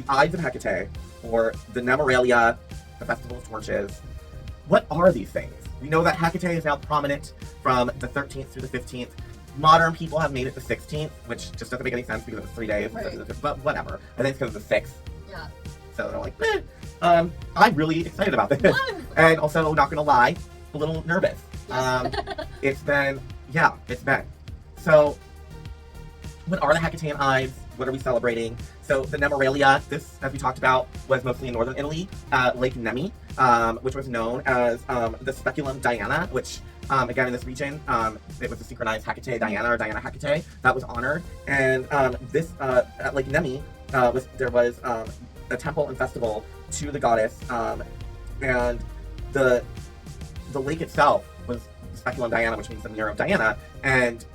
Ides of HEKATE, or the Nemoralia, the Festival of Torches. What are these things? We know that HEKATE is now prominent from the 13th through the 15th. Modern people have made it the 16th, which just doesn't make any sense because it was 3 days. Right. But whatever. I think it's because of the 6th. Yeah. So they're like, eh. I'm really excited about this. And also, not gonna lie, a little nervous. It's been. So, what are the HEKATE and Ides? What are we celebrating? So the Nemoralia, this, as we talked about, was mostly in northern Italy, Lake Nemi, which was known as the Speculum Diana, which, again, in this region, it was a synchronized HEKATE Diana, or Diana HEKATE, that was honored. And this, at Lake Nemi, there was a temple and festival to the goddess, and the lake itself was Speculum Diana, which means the mirror of Diana, and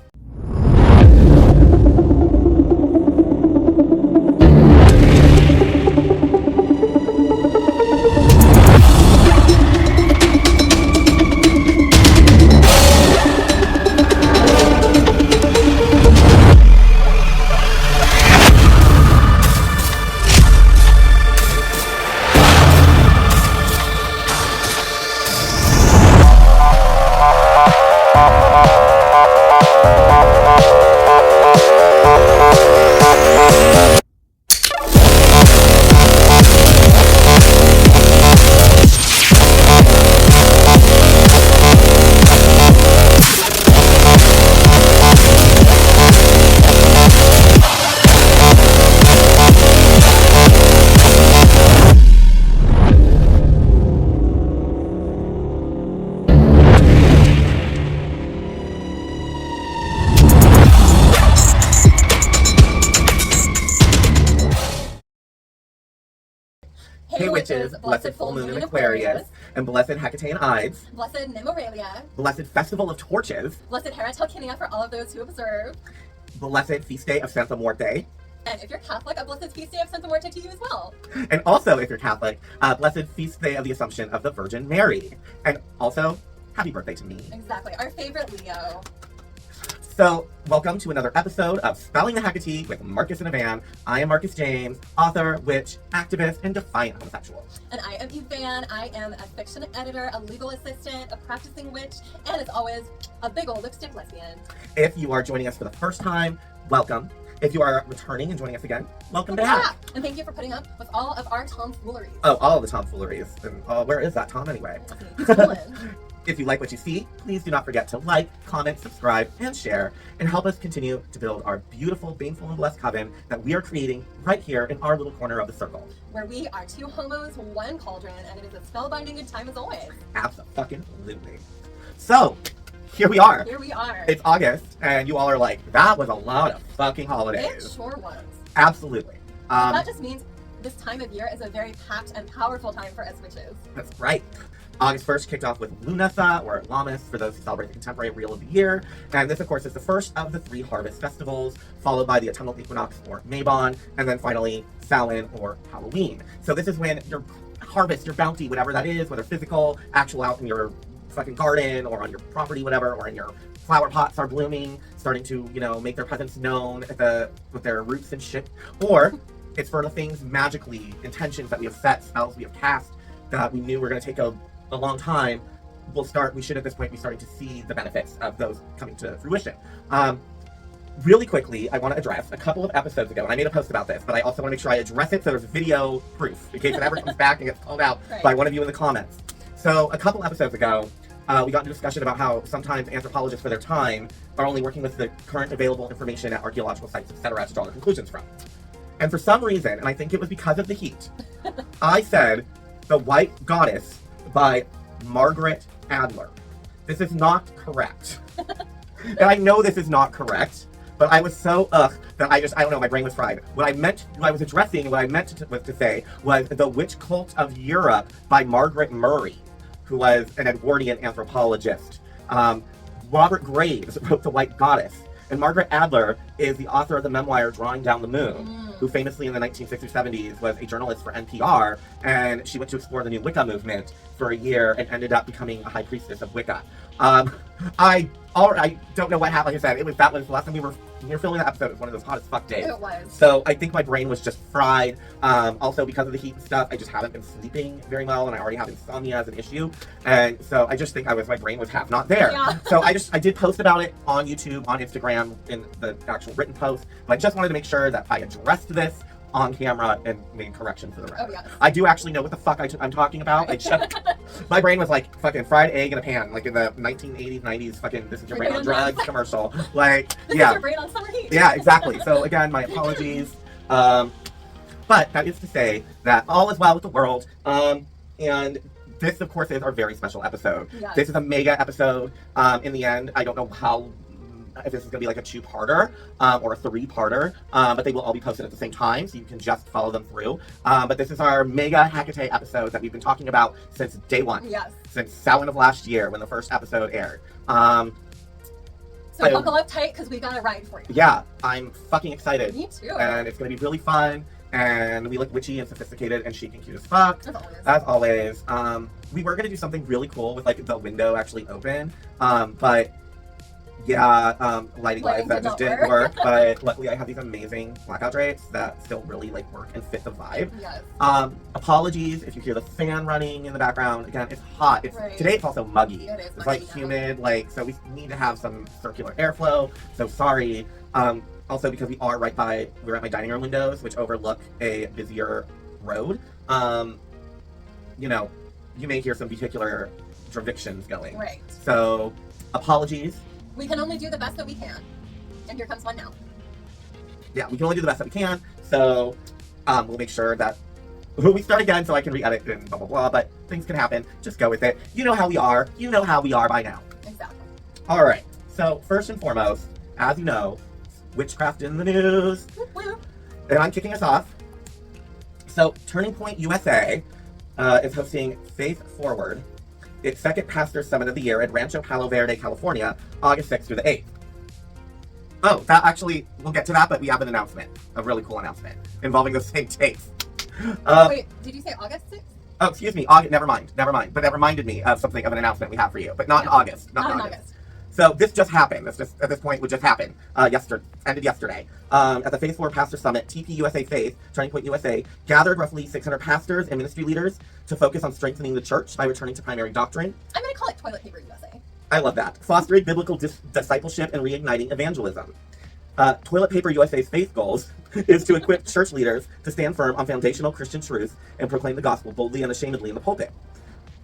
Hey witches, blessed full moon in Aquarius, and blessed HEKATE and Ides, blessed Nemoralia, blessed Festival of Torches, blessed HEKATE for all of those who observe, blessed Feast Day of Santa Muerte, and if you're Catholic, a blessed Feast Day of Santa Muerte to you as well. And also, if you're Catholic, blessed Feast Day of the Assumption of the Virgin Mary. And also, happy birthday to me. Exactly, our favorite Leo. So, welcome to another episode of Spelling the HEKATE with Marcus and Evan. I am Marcus James, author, witch, activist, and defiant homosexual. And I am Evan. I am a fiction editor, a legal assistant, a practicing witch, and as always, a big old lipstick lesbian. If you are joining us for the first time, welcome. If you are returning and joining us again, welcome back. And thank you for putting up with all of our tomfooleries. Oh, all of the tomfooleries. And where is that Tom anyway? If you like what you see, please do not forget to like, comment, subscribe, and share, and help us continue to build our beautiful, baneful, and blessed coven that we are creating right here in our little corner of the circle. Where we are two homos, one cauldron, and it is a spellbinding good time as always. Absolutely. So, here we are. Here we are. It's August, and you all are like, that was a lot of fucking holidays. It sure was. Absolutely. That just means this time of year is a very packed and powerful time for us witches. That's right. August 1st kicked off with Lunasa, or Lammas, for those who celebrate the contemporary reel of the year. And this, of course, is the first of the 3 harvest festivals, followed by the autumnal equinox, or Mabon, and then finally Samhain, or Halloween. So this is when your harvest, your bounty, whatever that is, whether physical, actual out in your fucking garden, or on your property, whatever, or in your flower pots are blooming, starting to, make their presence known with their roots and shit. Or it's for the things magically, intentions that we have set, spells we have cast, that we knew were going to take a long time. We should at this point be starting to see the benefits of those coming to fruition. Really quickly, I want to address a couple of episodes ago, and I made a post about this, but I also want to make sure I address it so there's video proof in case it ever comes back and gets called out by one of you in the comments. So a couple episodes ago, we got into discussion about how sometimes anthropologists for their time are only working with the current available information at archaeological sites, etc., to draw their conclusions from. And for some reason, and I think it was because of the heat, I said The White Goddess by Margaret Adler. This is not correct. And I know this is not correct, but I was so that I don't know, my brain was fried. What I meant to say was The Witch Cult of Europe by Margaret Murray, who was an Edwardian anthropologist. Robert Graves wrote The White Goddess, and Margaret Adler is the author of the memoir Drawing Down the Moon, who famously in the 1960s, 70s was a journalist for NPR, and she went to explore the new Wicca movement for a year and ended up becoming a high priestess of Wicca. I I don't know what happened. Like I said, that was the last time we were filming that episode. It was one of those hot as fuck days. It was. So I think my brain was just fried. Also because of the heat and stuff, I just haven't been sleeping very well, and I already have insomnia as an issue. And so I just think my brain was half not there. Yeah. So I did post about it on YouTube, on Instagram, in the actual written post. But I just wanted to make sure that I addressed this on camera and made corrections for the record. Oh, yes. I do actually know what the fuck I'm talking about. I just, my brain was like fucking fried egg in a pan, like in the 1980s, 90s fucking This Is Your Brain on Drugs commercial. Like, This yeah. is your brain on summer heat. Yeah, exactly. So again, my apologies. But that is to say that all is well with the world. And this, of course, is our very special episode. Yes. This is a mega episode. In the end, I don't know if this is going to be like a 2-parter or a 3-parter, but they will all be posted at the same time, so you can just follow them through. But this is our mega HEKATE episode that we've been talking about since day one. Yes. Since Samhain of last year, when the first episode aired. So buckle up tight, because we got a ride for you. Yeah, I'm fucking excited. Me too. And it's going to be really fun. And we look witchy and sophisticated and chic and cute as fuck. As As always. always. We were going to do something really cool with like the window actually open. But yeah, lighting-wise that just didn't work. But luckily I have these amazing blackout drapes that still really like work and fit the vibe. Yes. Apologies if you hear the fan running in the right. Again, it's hot. Today it's also muggy. It is It's muggy like now. humid, so we need to have some circular airflow. So sorry. Also because we're at my dining room windows, which overlook a busier road. You may hear some vehicular convictions going. Right. So apologies. We can only do the best that we can. And here comes one now. Yeah, we can only do the best that we can. So we'll make sure that we start again so I can re-edit and blah, blah, blah. But things can happen. Just go with it. You know how we are. You know how we are by now. Exactly. All right. So first and foremost, as you know, witchcraft in the news. And I'm kicking us off. So Turning Point USA is hosting Faith Forward, its second pastor summit of the year at Rancho Palo Verde, California, August 6th through the 8th. Oh, that actually, we'll get to that, but we have an announcement, a really cool announcement, involving those same dates. Wait, did you say August 6th? Oh, excuse me, August, never mind. But that reminded me of something, of an announcement we have for you, but not in August. Not in August. So this just happened. At this point, would just happen. Ended yesterday. At the Faith Forward Pastor Summit, TPUSA Faith, Turning Point USA, gathered roughly 600 pastors and ministry leaders to focus on strengthening the church by returning to primary doctrine. I'm going to call it Toilet Paper USA. I love that. Fostering biblical discipleship and reigniting evangelism. Toilet Paper USA's faith goals is to equip church leaders to stand firm on foundational Christian truths and proclaim the gospel boldly and unashamedly in the pulpit.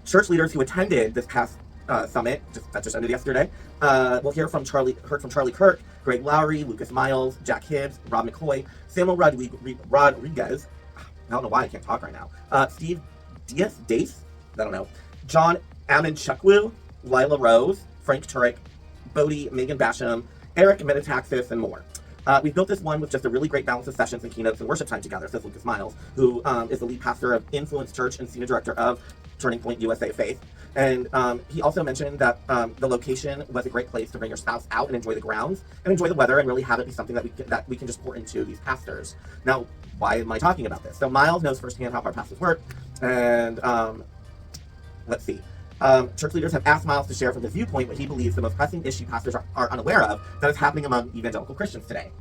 Church leaders who attended this past summit, that just ended yesterday, we'll heard from Charlie Kirk, Greg Lowry, Lucas Miles, Jack Hibbs, Rob McCoy, Samuel Rodriguez, I don't know why I can't talk right now, Steve Dace, I don't know, John Amin-Chukwu, Lila Rose, Frank Turek, Bodie, Megan Basham, Eric Metataxis, and more. We built this one with just a really great balance of sessions and keynotes and worship time together, says Lucas Miles, who is the lead pastor of Influence Church and senior director of Turning Point USA Faith. And he also mentioned that the location was a great place to bring your spouse out and enjoy the grounds and enjoy the weather and really have it be something that we can just pour into these pastors. Now, why am I talking about this? So Miles knows firsthand how our pastors work, and let's see. Church leaders have asked Miles to share from his viewpoint what he believes the most pressing issue pastors are unaware of that is happening among evangelical Christians today.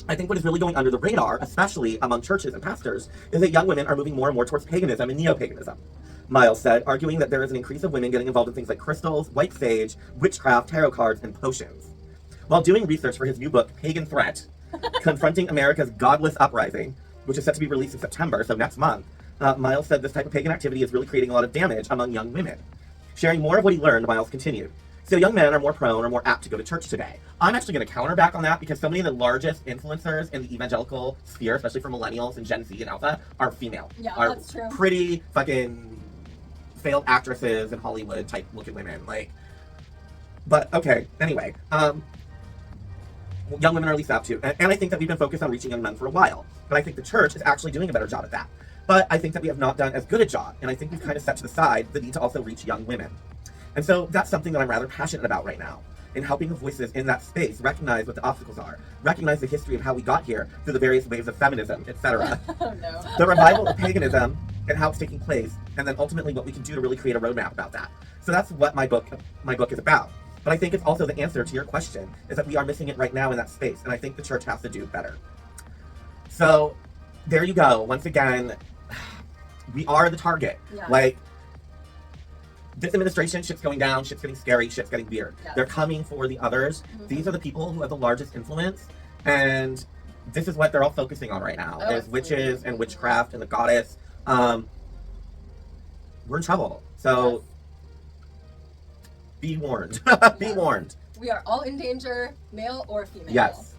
I think what is really going under the radar, especially among churches and pastors, is that young women are moving more and more towards paganism and neo-paganism. Miles said, arguing that there is an increase of women getting involved in things like crystals, white sage, witchcraft, tarot cards, and potions. While doing research for his new book, Pagan Threat, Confronting America's Godless Uprising, which is set to be released in September, so next month, Miles said this type of pagan activity is really creating a lot of damage among young women. Sharing more of what he learned, Miles continued. So young men are more prone or more apt to go to church today. I'm actually going to counter back on that because so many of the largest influencers in the evangelical sphere, especially for millennials and Gen Z and Alpha, are female. Yeah, are that's true. Pretty fucking failed actresses and Hollywood type looking women. But okay, anyway. Young women are at least apt to. And I think that we've been focused on reaching young men for a while. But I think the church is actually doing a better job at that. But I think that we have not done as good a job. And I think we've kind of set to the side the need to also reach young women. And so that's something that I'm rather passionate about right now, in helping the voices in that space recognize what the obstacles are, recognize the history of how we got here through the various waves of feminism, etc. Oh no. The revival of paganism and how it's taking place, and then ultimately what we can do to really create a roadmap about that. So that's what my book is about. But I think it's also the answer to your question, is that we are missing it right now in that space. And I think the church has to do better. So there you go. Once again, we are the target. Yeah. Like, this administration, shit's going down, shit's getting scary, shit's getting weird. Yes. They're coming for the others. These are the people who have the largest influence. And this is what they're all focusing on right now, is witches and witchcraft and the goddess. We're in trouble. So, Yes. be warned. Be Yes. warned. We are all in danger, male or female. Yes.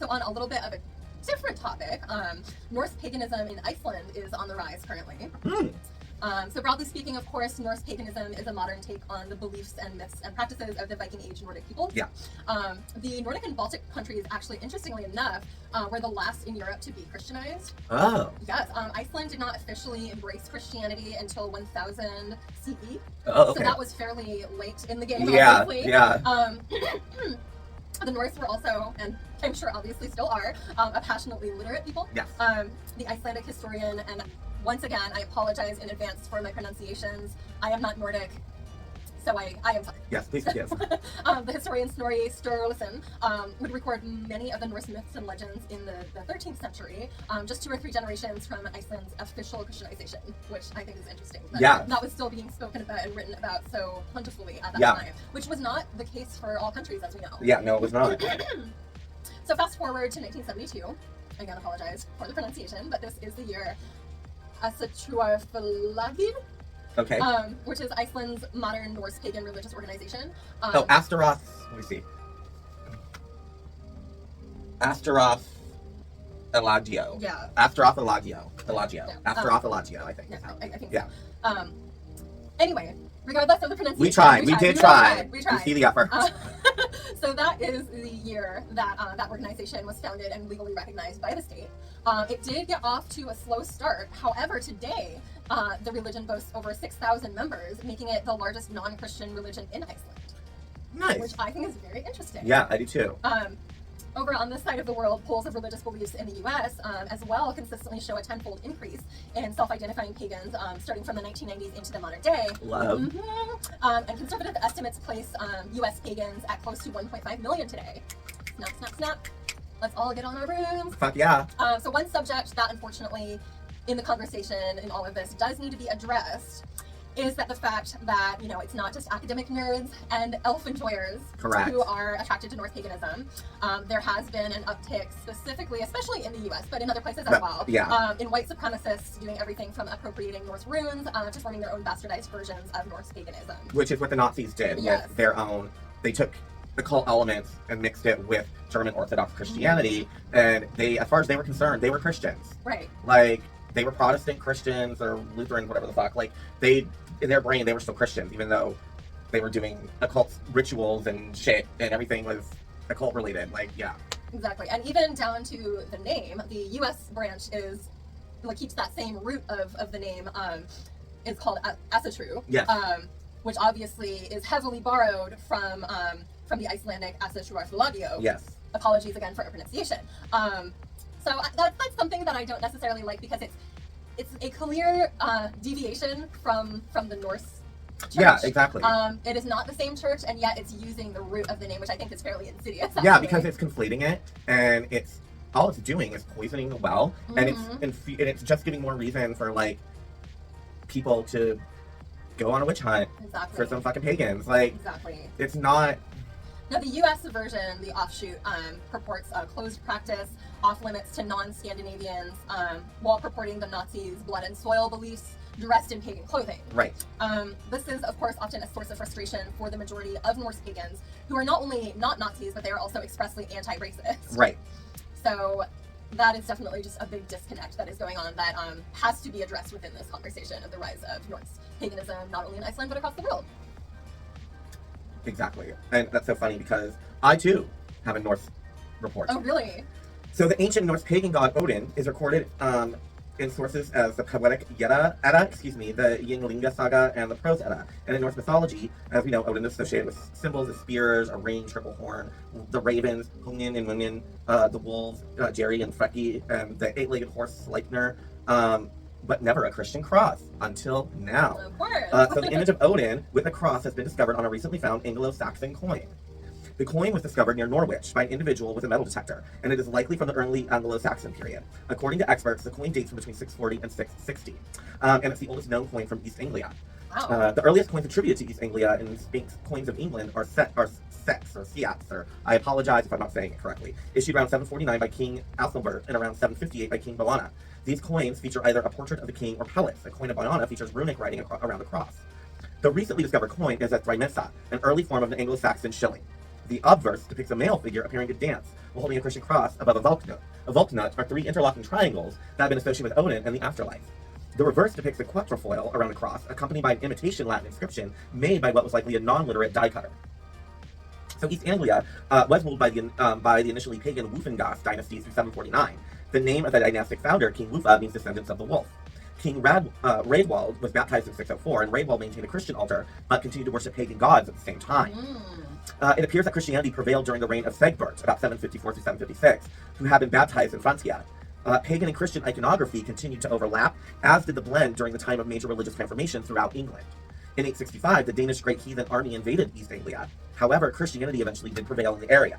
So on a little bit of a different topic, Norse paganism in Iceland is on the rise currently. So broadly speaking, of course, Norse paganism is a modern take on the beliefs and myths and practices of the Viking Age Nordic people. Yeah. The Nordic and Baltic countries, actually, interestingly enough, were the last in Europe to be Christianized. Oh. Yes, Iceland did not officially embrace Christianity until 1000 CE. Oh, okay. So that was fairly late in the game, Yeah, obviously. yeah. The Norse were also, and I'm sure obviously still are, a passionately literate people. Yes. The Icelandic historian, and once again, I apologize in advance for my pronunciations. I am not Nordic, so I am sorry. Yes, please forgive. The historian Snorri Sturluson would record many of the Norse myths and legends in the 13th century, just 2 or 3 generations from Iceland's official Christianization, which I think is interesting. That was still being spoken about and written about so plentifully at that time, which was not the case for all countries, as we know. Yeah, no, it was not. So fast forward to 1972. Again, apologize for the pronunciation, but this is the year Asatrúarfélagið, Okay. which is Iceland's modern Norse pagan religious organization. Astaroth. Let me see. Astaroth Elagio. Yeah. Astaroth Elagio. Elagio. Yeah. Astaroth Elagio, I think. Yeah, I think Yeah. so. Anyway, regardless of the pronunciation, We tried. We did try. We tried. We see the effort. So that is the year that that organization was founded and legally recognized by the state. It did get off to a slow start. However, today, the religion boasts over 6,000 members, making it the largest non-Christian religion in Iceland. Nice. Which I think is very interesting. Yeah, I do too. Over on this side of the world, polls of religious beliefs in the U.S. As well consistently show a tenfold increase in self-identifying pagans, starting from the 1990s into the modern day. Love. And conservative estimates place U.S. pagans at close to 1.5 million today. Snap, snap, snap. Let's all get on our brooms. Fuck yeah. So one subject that unfortunately in the conversation in all of this does need to be addressed is that the fact that, you know, it's not just academic nerds and elf enjoyers Correct. who are attracted to Norse paganism. There has been an uptick specifically, especially in the US, but in other places as well, in white supremacists doing everything from appropriating Norse runes to forming their own bastardized versions of Norse paganism. Which is what the Nazis did with their own. They took occult elements and mixed it with German Orthodox Christianity, and they, as far as they were concerned, they were Christians. Right. Like, they were Protestant Christians or Lutheran, whatever the fuck. Like, they, in their brain, they were still Christians, even though they were doing occult rituals and shit, and everything was occult related. Like, yeah. Exactly. And even down to the name, the US branch is, like, keeps that same root of the name, is called Asatru. Yes. Which obviously is heavily borrowed from the Icelandic Asatrúarfélagið. Yes. Apologies again for our pronunciation. So that's something that I don't necessarily like, because it's a clear deviation from the Norse church. Yeah, exactly. It is not the same church, and yet it's using the root of the name, which I think is fairly insidious. Actually. Yeah, because it's conflating it, and it's all it's doing is poisoning the well, and it's just giving more reason for, like, people to go on a witch hunt for some fucking pagans. Like, it's not. Now, the U.S. version, the offshoot, purports a closed practice, off limits to non-Scandinavians, while purporting the Nazis' blood and soil beliefs dressed in pagan clothing. Right. This is, of course, often a source of frustration for the majority of Norse pagans, who are not only not Nazis, but they are also expressly anti-racist. Right. So that is definitely just a big disconnect that is going on that has to be addressed within this conversation of the rise of Norse paganism, not only in Iceland, but across the world. Exactly. And that's so funny because I, too, have a Norse report. Oh, really? So the ancient Norse pagan god Odin is recorded in sources as the poetic Edda, the Ynglinga saga, and the Prose Edda. And in Norse mythology, as we know, Odin is associated with symbols of spears, a ring, triple horn, the ravens, Hugin and Munin, the wolves, Jerry and Freki, and the eight-legged horse Sleipnir. but never a Christian cross until now. Of course. So the image of Odin with a cross has been discovered on a recently found Anglo-Saxon coin. The coin was discovered near Norwich by an individual with a metal detector, and it is likely from the early Anglo-Saxon period. According to experts, the coin dates from between 640 and 660, and it's the oldest known coin from East Anglia. Wow. The earliest coins attributed to East Anglia and coins of England are Seats, or I apologize if I'm not saying it correctly, issued around 749 by King Athelbert and around 758 by King Boana. These coins feature either a portrait of the king or pellets. The coin of Boana features runic writing around the cross. The recently discovered coin is a trimessa, an early form of an Anglo-Saxon shilling. The obverse depicts a male figure appearing to dance while holding a Christian cross above a Valknut. A Valknut are three interlocking triangles that have been associated with Odin and the afterlife. The reverse depicts a quatrefoil around the cross, accompanied by an imitation Latin inscription made by what was likely a non-literate die cutter. So East Anglia was ruled by the initially pagan Wolfengas dynasty through 749. The name of the dynastic founder, King Wufa, means descendants of the wolf. King Raedwald was baptized in 604, and Raedwald maintained a Christian altar, but continued to worship pagan gods at the same time. It appears that Christianity prevailed during the reign of Segbert, about 754 through 756, who had been baptized in Francia. Pagan and Christian iconography continued to overlap, as did the blend during the time of major religious transformation throughout England. In 865, the Danish Great Heathen Army invaded East Anglia. However, Christianity eventually did prevail in the area.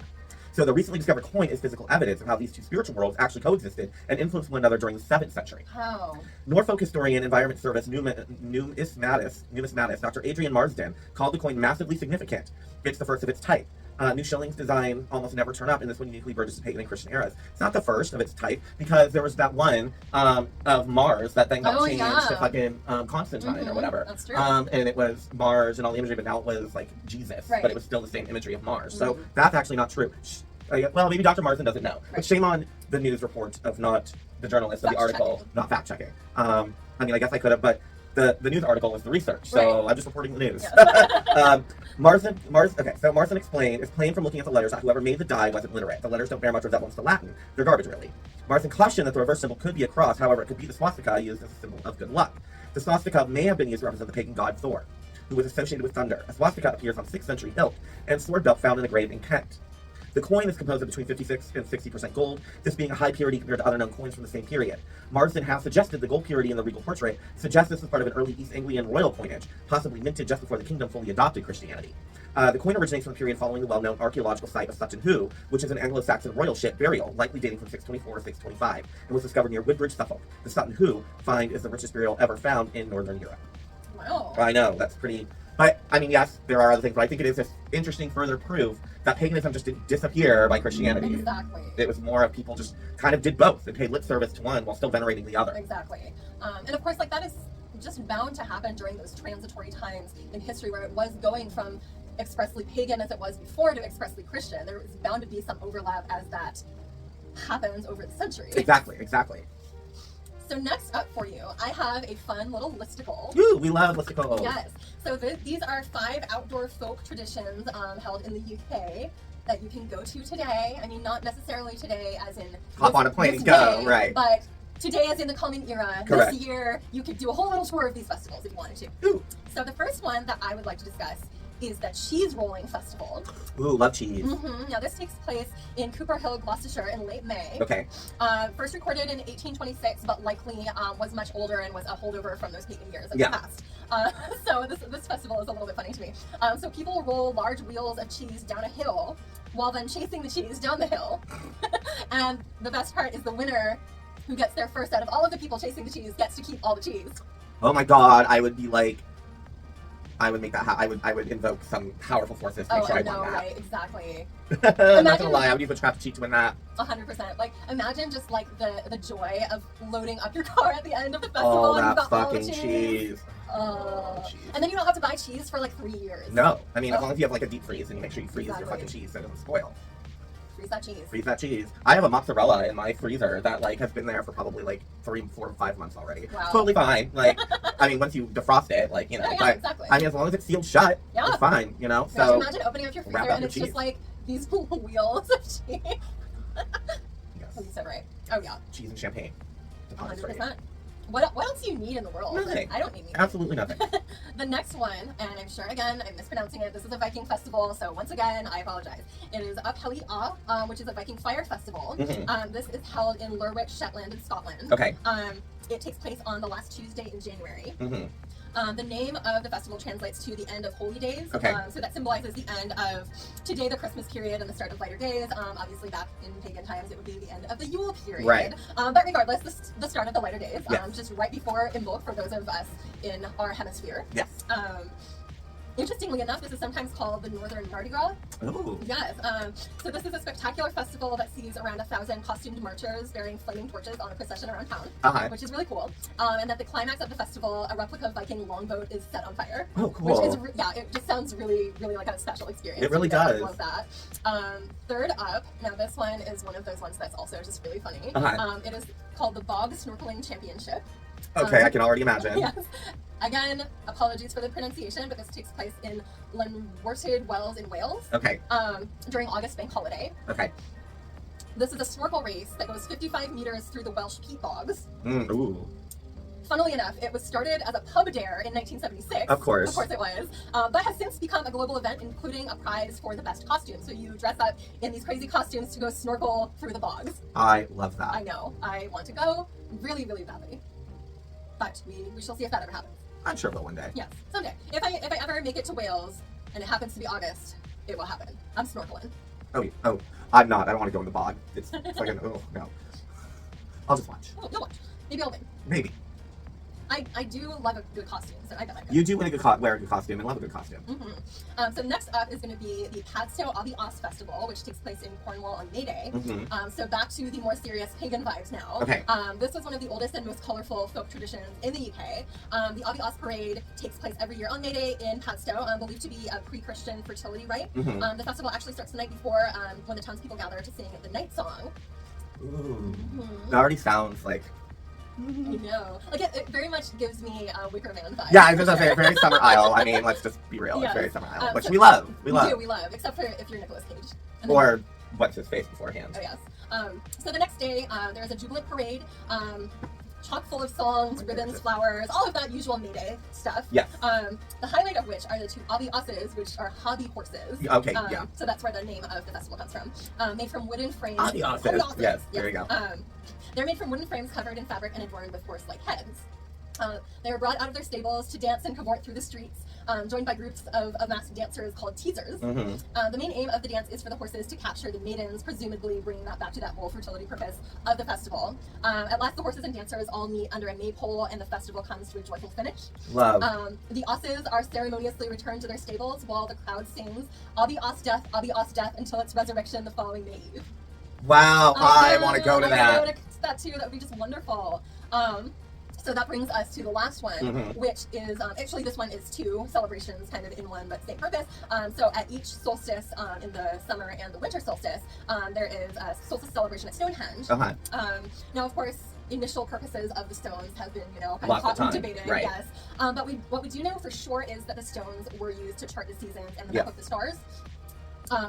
So the recently discovered coin is physical evidence of how these two spiritual worlds actually coexisted and influenced one another during the 7th century. How? Norfolk historian Environment Service numismatist Dr. Adrian Marsden called the coin massively significant. It's the first of its type. New shillings design almost never turn up, and this one uniquely bridges pagan and Christian eras. It's not the first of its type, because there was that one of Mars that then got changed to fucking Constantine or whatever. That's true. And it was Mars and all the imagery, but now it was like Jesus, Right. but it was still the same imagery of Mars. So that's actually not true. Well, maybe Dr. Marsden doesn't know. But shame on the news report of not the journalist of the article not fact checking. I mean, I guess I could have, but the news article was the research, so right. I'm just reporting the news. Yeah. Marsden explained, it's plain from looking at the letters that whoever made the die wasn't literate. The letters don't bear much resemblance to Latin. They're garbage, really. Marsden cautioned that the reverse symbol could be a cross, however, it could be the swastika used as a symbol of good luck. The swastika may have been used to represent the pagan god Thor, who was associated with thunder. A swastika appears on 6th century hilt and sword belt found in a grave in Kent. The coin is composed of between 56 and 60% gold, this being a high purity compared to other known coins from the same period. Marsden has suggested the gold purity in the regal portrait suggests this was part of an early East Anglian royal coinage, possibly minted just before the kingdom fully adopted Christianity. The coin originates from the period following the well-known archaeological site of Sutton Hoo, which is an Anglo-Saxon royal ship burial, likely dating from 624 or 625, and was discovered near Woodbridge, Suffolk. The Sutton Hoo find is the richest burial ever found in Northern Europe. Wow. I know, that's pretty... But, I mean, yes, there are other things, but I think it is just interesting further proof that paganism just didn't disappear by Christianity. Exactly. It was more of people just kind of did both. They paid lip service to one while still venerating the other. Exactly. And of course, like, that is just bound to happen during those transitory times in history where it was going from expressly pagan as it was before to expressly Christian. There is bound to be some overlap as that happens over the centuries. Exactly. So next up for you, I have a fun little listicle. Ooh, we love listicles. Yes. So these are 5 outdoor folk traditions held in the UK that you can go to today. I mean, not necessarily today as in hop on a plane and go, right. But today as in the coming era. Correct. This year, you could do a whole little tour of these festivals if you wanted to. Ooh. So the first one that I would like to discuss is the Cheese Rolling Festival. Ooh, love cheese. Now this takes place in Cooper Hill, Gloucestershire in late May. Okay. First recorded in 1826, but likely was much older and was a holdover from those pagan years of Yeah. the past. So this festival is a little bit funny to me. So people roll large wheels of cheese down a hill while then chasing the cheese down the hill. And the best part is the winner, who gets there first out of all of the people chasing the cheese, gets to keep all the cheese. Oh my god, I would be like, I would make that I would invoke some powerful forces to make sure I won that. Right, exactly. I'm not gonna lie, I would use witchcraft to cheat to win that. 100%. Like, imagine just like the joy of loading up your car at the end of the festival. Oh, and you've that got all the fucking cheese. Cheese. And then you don't have to buy cheese for like 3 years. No, I mean, as long as you have like a deep freeze and you make sure you freeze your Exactly. fucking cheese so it doesn't spoil. Freeze that cheese. Freeze that cheese. I have a mozzarella in my freezer that like has been there for probably like 3, 4, 5 months already. Wow. Totally fine. Like, I mean, once you defrost it, like, you know, Yeah, but exactly. I mean, as long as it's sealed shut, Yeah. it's fine, you know? So So, imagine opening up your freezer wrap up and your it's cheese. just like these wheels of cheese. yes. Oh, you said right. Oh yeah. Cheese and champagne. 100%. What else do you need in the world? Nothing. I don't need anything. Absolutely nothing. The next one, and I'm sure again I'm mispronouncing it. This is a Viking festival, so once again I apologize. It is HEKATE, which is a Viking fire festival. This is held in Lerwick, Shetland, in Scotland. Okay. It takes place on the last Tuesday in January. The name of the festival translates to the end of holy days. Okay. So that symbolizes the end of today, the Christmas period, and the start of lighter days. Obviously, back in pagan times, it would be the end of the Yule period. Right. But regardless, the start of the lighter days, Yes. just right before Imbolc for those of us in our hemisphere. Yes. Interestingly enough, this is sometimes called the Northern Mardi Gras. Ooh. Yes. So this is a spectacular festival that sees around 1,000 costumed marchers bearing flaming torches on a procession around town, which is really cool. And at the climax of the festival, a replica Viking longboat is set on fire. Oh, cool. Which is, it just sounds really, really like a special experience. It really I does. love that. Third up, now this one is one of those ones that's also just really funny. It is called the Bog Snorkeling Championship. Okay, I can already imagine. Yes. Again, apologies for the pronunciation, but this takes place in Llanwrtyd Wells in Wales. Okay. During August bank holiday. Okay. This is a snorkel race that goes 55 meters through the Welsh peat bogs. Ooh. Funnily enough, it was started as a pub dare in 1976. Of course. Of course it was. But has since become a global event, including a prize for the best costume. So you dress up in these crazy costumes to go snorkel through the bogs. I love that. I know. I want to go really, really badly. But we shall see if that ever happens. I'm sure it will one day. Yes, someday. If I ever make it to Wales and it happens to be August, it will happen. I'm snorkeling. Oh, I'm not. I don't want to go in the bog. It's like oh no. I'll just watch. Oh, you'll watch. Maybe I'll win. Maybe. I do love a good costume, so I bet I could. You do wear a good costume and love a good costume. So next up is going to be the Padstow Abi Os Festival, which takes place in Cornwall on May Day. So back to the more serious pagan vibes now. Okay. This was one of the oldest and most colorful folk traditions in the UK. The Abi Os Parade takes place every year on May Day in Padstow, believed to be a pre-Christian fertility rite. The festival actually starts the night before when the townspeople gather to sing the night song. Ooh. That already sounds like... I know. Like it very much gives me Wicker Man vibes. Yeah, I was going to say, very Summer Isle. I mean, let's just be real. Yes. It's very Summer Isle, which so we love. We love. Except for if you're Nicolas Cage. Or what's his face beforehand. Oh, yes. So the next day, there's a jubilant parade, chock full of songs, ribbons, flowers, all of that usual May Day stuff. Yes. The highlight of which are the two Abi Osses, which are hobby horses. Okay, yeah. So that's where the name of the festival comes from. Made from wooden frames. Abi Osses. Yes, there you go. They're made from wooden frames covered in fabric and adorned with horse-like heads. They were brought out of their stables to dance and cavort through the streets, joined by groups of masked dancers called teasers. The main aim of the dance is for the horses to capture the maidens, presumably bringing that back to that whole fertility purpose of the festival. At last, the horses and dancers all meet under a maypole, and the festival comes to a joyful finish. Love. The osses are ceremoniously returned to their stables while the crowd sings Abi Os Death, until its resurrection the following May Eve. Wow, I want to go to I that. want to go to that too. That would be just wonderful. So that brings us to the last one, which is, actually this one is two celebrations kind of in one, but same purpose. So at each solstice, in the summer and the winter solstice, there is a solstice celebration at Stonehenge. Now, of course, initial purposes of the stones have been, kind of hot and debated, right. yes. But what we do know for sure is that the stones were used to chart the seasons and the map of the stars.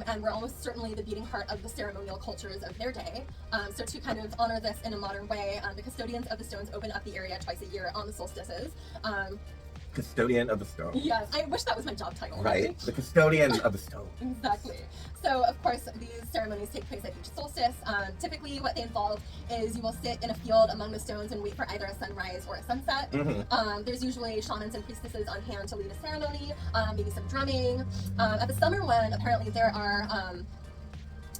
And were almost certainly the beating heart of the ceremonial cultures of their day. So to kind of honor this in a modern way, the custodians of the stones open up the area twice a year on the solstices. Custodian of the stone. Yes, I wish that was my job title. Right, the custodian of the stone. Exactly. So, of course, these ceremonies take place at each solstice. Typically, what they involve is you will sit in a field among the stones and wait for either a sunrise or a sunset. There's usually shamans and priestesses on hand to lead a ceremony, maybe some drumming. At the summer one, apparently there are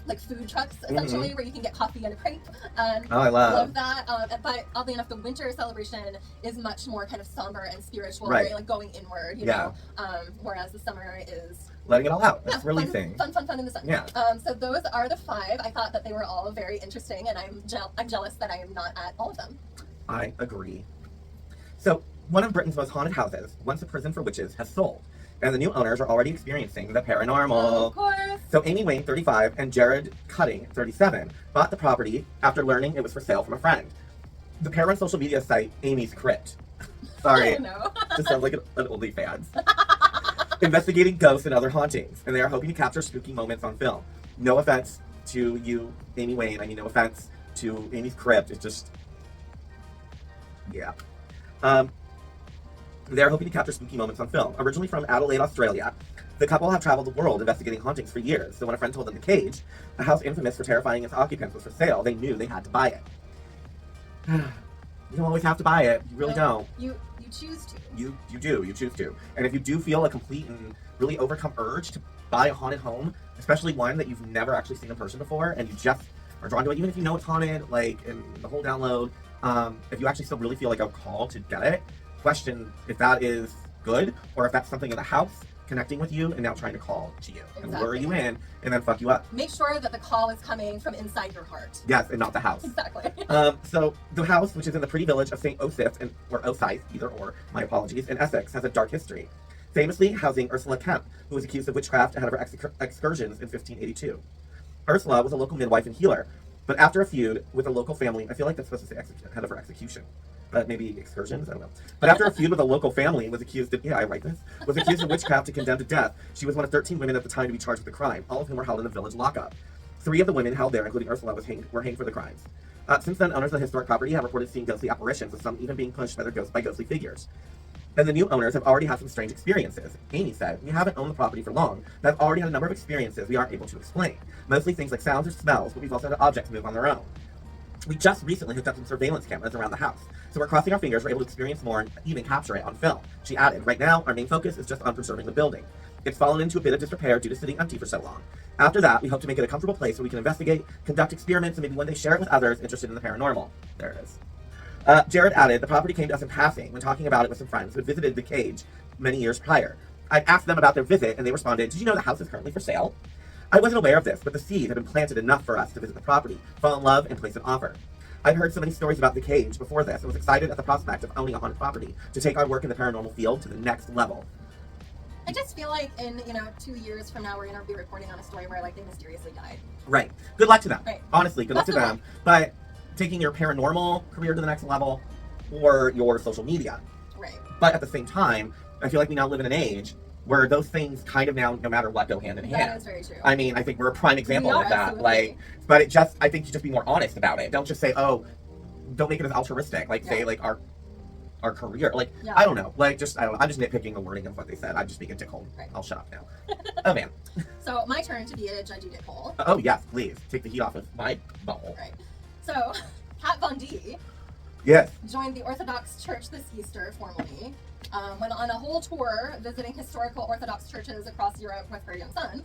like food trucks, essentially, where you can get coffee and a crepe. And I love that. But oddly enough, the winter celebration is much more kind of somber and spiritual, right. very like going inward, you know. Whereas the summer is letting it all out. It's releasing. Fun in the sun. Yeah. So those are the 5. I thought that they were all very interesting, and I'm jealous that I am not at all of them. I agree. So one of Britain's most haunted houses, once a prison for witches, has sold. And the new owners are already experiencing the paranormal. Of course. So Amy Wayne, 35, and Jared Cutting, 37, bought the property after learning it was for sale from a friend. The pair on social media site Amy's Crypt. Sorry. Oh, no. Just sounds like an OnlyFans. Investigating ghosts and other hauntings, and they are hoping to capture spooky moments on film. No offense to you, Amy Wayne. I mean, no offense to Amy's Crypt. It's just... Yeah. Um, they're hoping to capture spooky moments on film. Originally from Adelaide, Australia, the couple have traveled the world investigating hauntings for years. So when a friend told them the cage, a house infamous for terrifying its occupants, was for sale, they knew they had to buy it. You don't always have to buy it. You really don't. You choose to. You do. You choose to. And if you do feel a complete and really overcome urge to buy a haunted home, especially one that you've never actually seen in person before, and you just are drawn to it, even if you know it's haunted, like in the whole download, if you actually still really feel like a call to get it, question if that is good or if that's something in the house connecting with you and now trying to call to you and lure you in and then fuck you up. Make sure that the call is coming from inside your heart. Yes, and not the house. Exactly. So the house, which is in the pretty village of St. Osyth, or Osyth, either or, my apologies, in Essex, has a dark history. Famously housing Ursula Kemp, who was accused of witchcraft ahead of her excursions in 1582. Ursula was a local midwife and healer, but after a feud with a local family, I feel like that's supposed to say ahead of her execution, but maybe excursions, I don't know. But after a feud with a local family, was accused of witchcraft and condemned to death. She was one of 13 women at the time to be charged with the crime, all of whom were held in a village lockup. 3 of the women held there, including Ursula, were hanged for the crimes. Since then, owners of the historic property have reported seeing ghostly apparitions, with some even being pushed by their ghosts by ghostly figures. And the new owners have already had some strange experiences. Amy said, "We haven't owned the property for long, but I've already had a number of experiences we aren't able to explain. Mostly things like sounds or smells, but we've also had objects move on their own. We just recently hooked up some surveillance cameras around the house, so we're crossing our fingers we're able to experience more and even capture it on film." She added, "Right now, our main focus is just on preserving the building. It's fallen into a bit of disrepair due to sitting empty for so long. After that, we hope to make it a comfortable place where we can investigate, conduct experiments, and maybe one day share it with others interested in the paranormal." There it is. Jared added, "The property came to us in passing when talking about it with some friends who had visited the cage many years prior. I'd asked them about their visit, and they responded, 'Did you know the house is currently for sale?' I wasn't aware of this, but the seed had been planted enough for us to visit the property, fall in love, and place an offer. I'd heard so many stories about the cage before this and was excited at the prospect of owning a haunted property to take our work in the paranormal field to the next level." I just feel like in 2 years from now we're gonna be reporting on a story where like they mysteriously died. Right. Good luck to them. Right. Honestly, good luck to them. But taking your paranormal career to the next level or your social media. Right. But at the same time, I feel like we now live in an age where those things kind of now, no matter what, go hand in hand. That is very true. I mean, I think we're a prime example We are, of that. absolutely. But I think you just be more honest about it. Don't just say, oh, don't make it as altruistic. Like, say, like, our career. Like, Yeah. I don't know. Like, just, I don't know. I'm just nitpicking the wording of what they said. I'm just being a dickhole. Right. I'll shut up now. Oh, man. So my turn to be a judgy dickhole. Oh, yes, please. Take the heat off of my butthole. Right. So, Kat Von D Yes. joined the Orthodox Church this Easter formally. Went on a whole tour visiting historical Orthodox churches across Europe with her young son.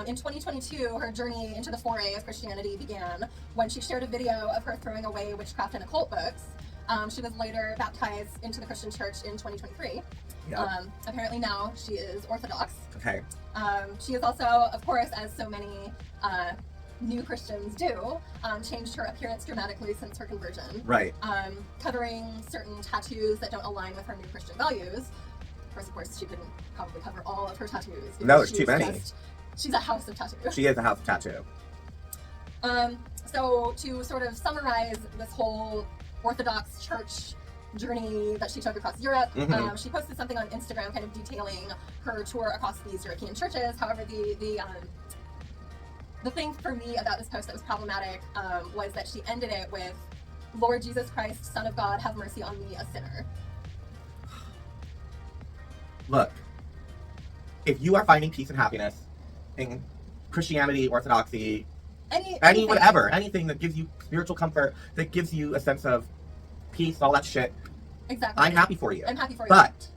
In 2022, her journey into the foray of Christianity began when she shared a video of her throwing away witchcraft and occult books. She was later baptized into the Christian church in 2023. Yeah. Apparently now she is Orthodox. Okay. She is also, of course, as so many new Christians do, changed her appearance dramatically since her conversion. Right. Covering certain tattoos that don't align with her new Christian values. Of course, she couldn't probably cover all of her tattoos. No, there's too many. She's a house of tattoos. She is a house of tattoo. So to sort of summarize this whole Orthodox church journey that she took across Europe, she posted something on Instagram kind of detailing her tour across these European churches. However, the thing for me about this post that was problematic was that she ended it with, "Lord Jesus Christ, Son of God, have mercy on me, a sinner." Look, if you are finding peace and happiness in Christianity, Orthodoxy, anything that gives you spiritual comfort, that gives you a sense of peace, all that shit, Exactly. I'm happy for you. I'm happy for you. But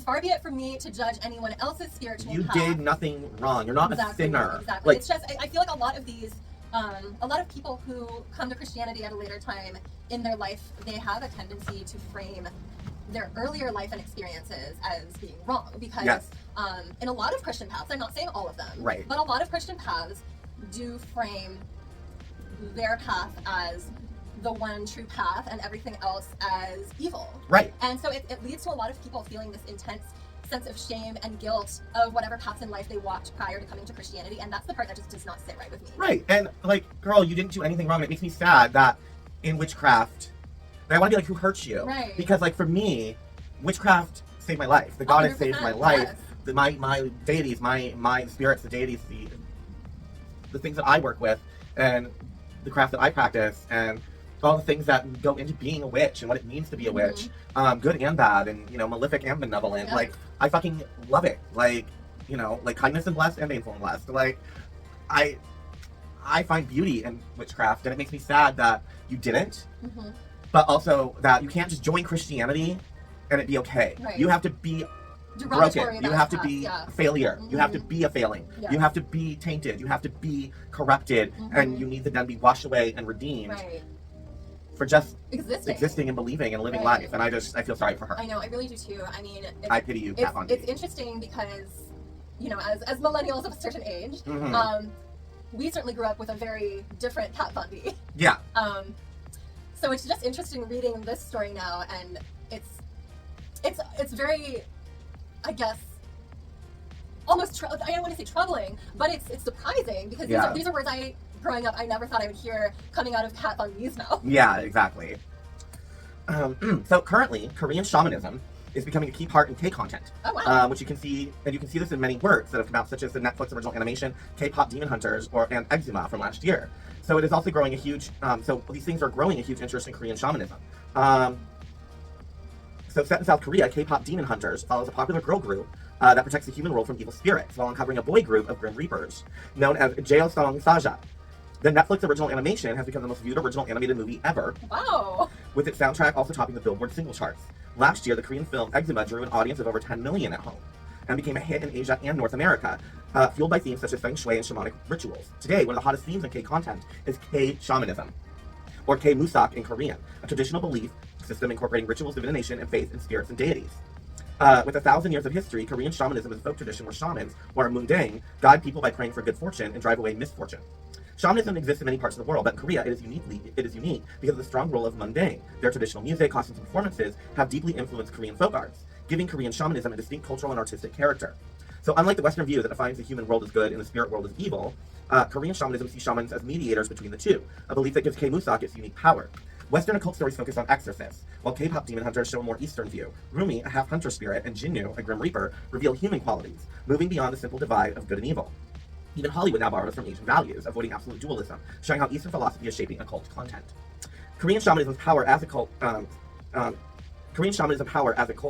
far be it from me to judge anyone else's spiritual you path. did nothing wrong. You're not a sinner. Exactly. It's just, I feel like a lot of these, a lot of people who come to Christianity at a later time in their life, they have a tendency to frame their earlier life and experiences as being wrong. Because Yes. In a lot of Christian paths, I'm not saying all of them, Right. but a lot of Christian paths do frame their path as the one true path and everything else as evil. Right. And so it leads to a lot of people feeling this intense sense of shame and guilt of whatever paths in life they walked prior to coming to Christianity, and that's the part that just does not sit right with me. Right. And like, girl, you didn't do anything wrong. It makes me sad that in witchcraft, and I want to be like, who hurts you? Right. Because like for me, witchcraft saved my life. The goddess saved my life. Yes. My deities, my spirits, the deities, the things that I work with, and the craft that I practice, and all the things that go into being a witch and what it means to be a witch, good and bad, and, you know, malefic and benevolent. Yeah. Like, I fucking love it. Like, you know, like kindness and blessed and baneful and blessed. Like, I find beauty in witchcraft, and it makes me sad that you didn't, but also that you can't just join Christianity and it be okay. Right. You have to be broken. You have to be a failure. You have to be a failing. Yes. You have to be tainted. You have to be corrupted, and you need to then be washed away and redeemed for just existing and believing and living life. And I feel sorry for her. I know, I really do too. I mean, I pity you, Kat Von D. It's interesting because, you know, as millennials of a certain age, we certainly grew up with a very different Kat Von D. Yeah. So it's just interesting reading this story now, and it's very, I guess, almost I don't want to say troubling, but it's surprising because these are words growing up I never thought I would hear coming out of Kat Von D's mouth. Yeah, exactly. So currently, Korean shamanism is becoming a key part in K content. Oh, wow. Which you can see this in many works that have come out, such as the Netflix original animation K-pop Demon Hunters and Eczema from last year. So it is also growing a huge, so these things are growing a huge interest in Korean shamanism. So set in South Korea, K-pop Demon Hunters follows a popular girl group that protects the human world from evil spirits while uncovering a boy group of Grim Reapers known as Jeosong Saja. The Netflix original animation has become the most viewed original animated movie ever. Wow. With its soundtrack also topping the Billboard single charts. Last year, the Korean film Eczema drew an audience of over 10 million at home and became a hit in Asia and North America, fueled by themes such as feng shui and shamanic rituals. Today, one of the hottest themes in K content is K shamanism, or K musak in Korean, a traditional belief system incorporating rituals, divination, and faith in spirits and deities. With 1,000 years of history, Korean shamanism is a folk tradition where shamans, or mundang, guide people by praying for good fortune and drive away misfortune. Shamanism exists in many parts of the world, but in Korea it is unique because of the strong role of mundang. Their traditional music, costumes, and performances have deeply influenced Korean folk arts, giving Korean shamanism a distinct cultural and artistic character. So unlike the Western view that defines the human world as good and the spirit world as evil, Korean shamanism sees shamans as mediators between the two, a belief that gives K-musak its unique power. Western occult stories focus on exorcists, while K-pop demon hunters show a more Eastern view. Rumi, a half-hunter spirit, and Jinnu, a grim reaper, reveal human qualities, moving beyond the simple divide of good and evil. Even Hollywood now borrows from Asian values, avoiding absolute dualism, showing how Eastern philosophy is shaping occult content. Korean shamanism's power as occult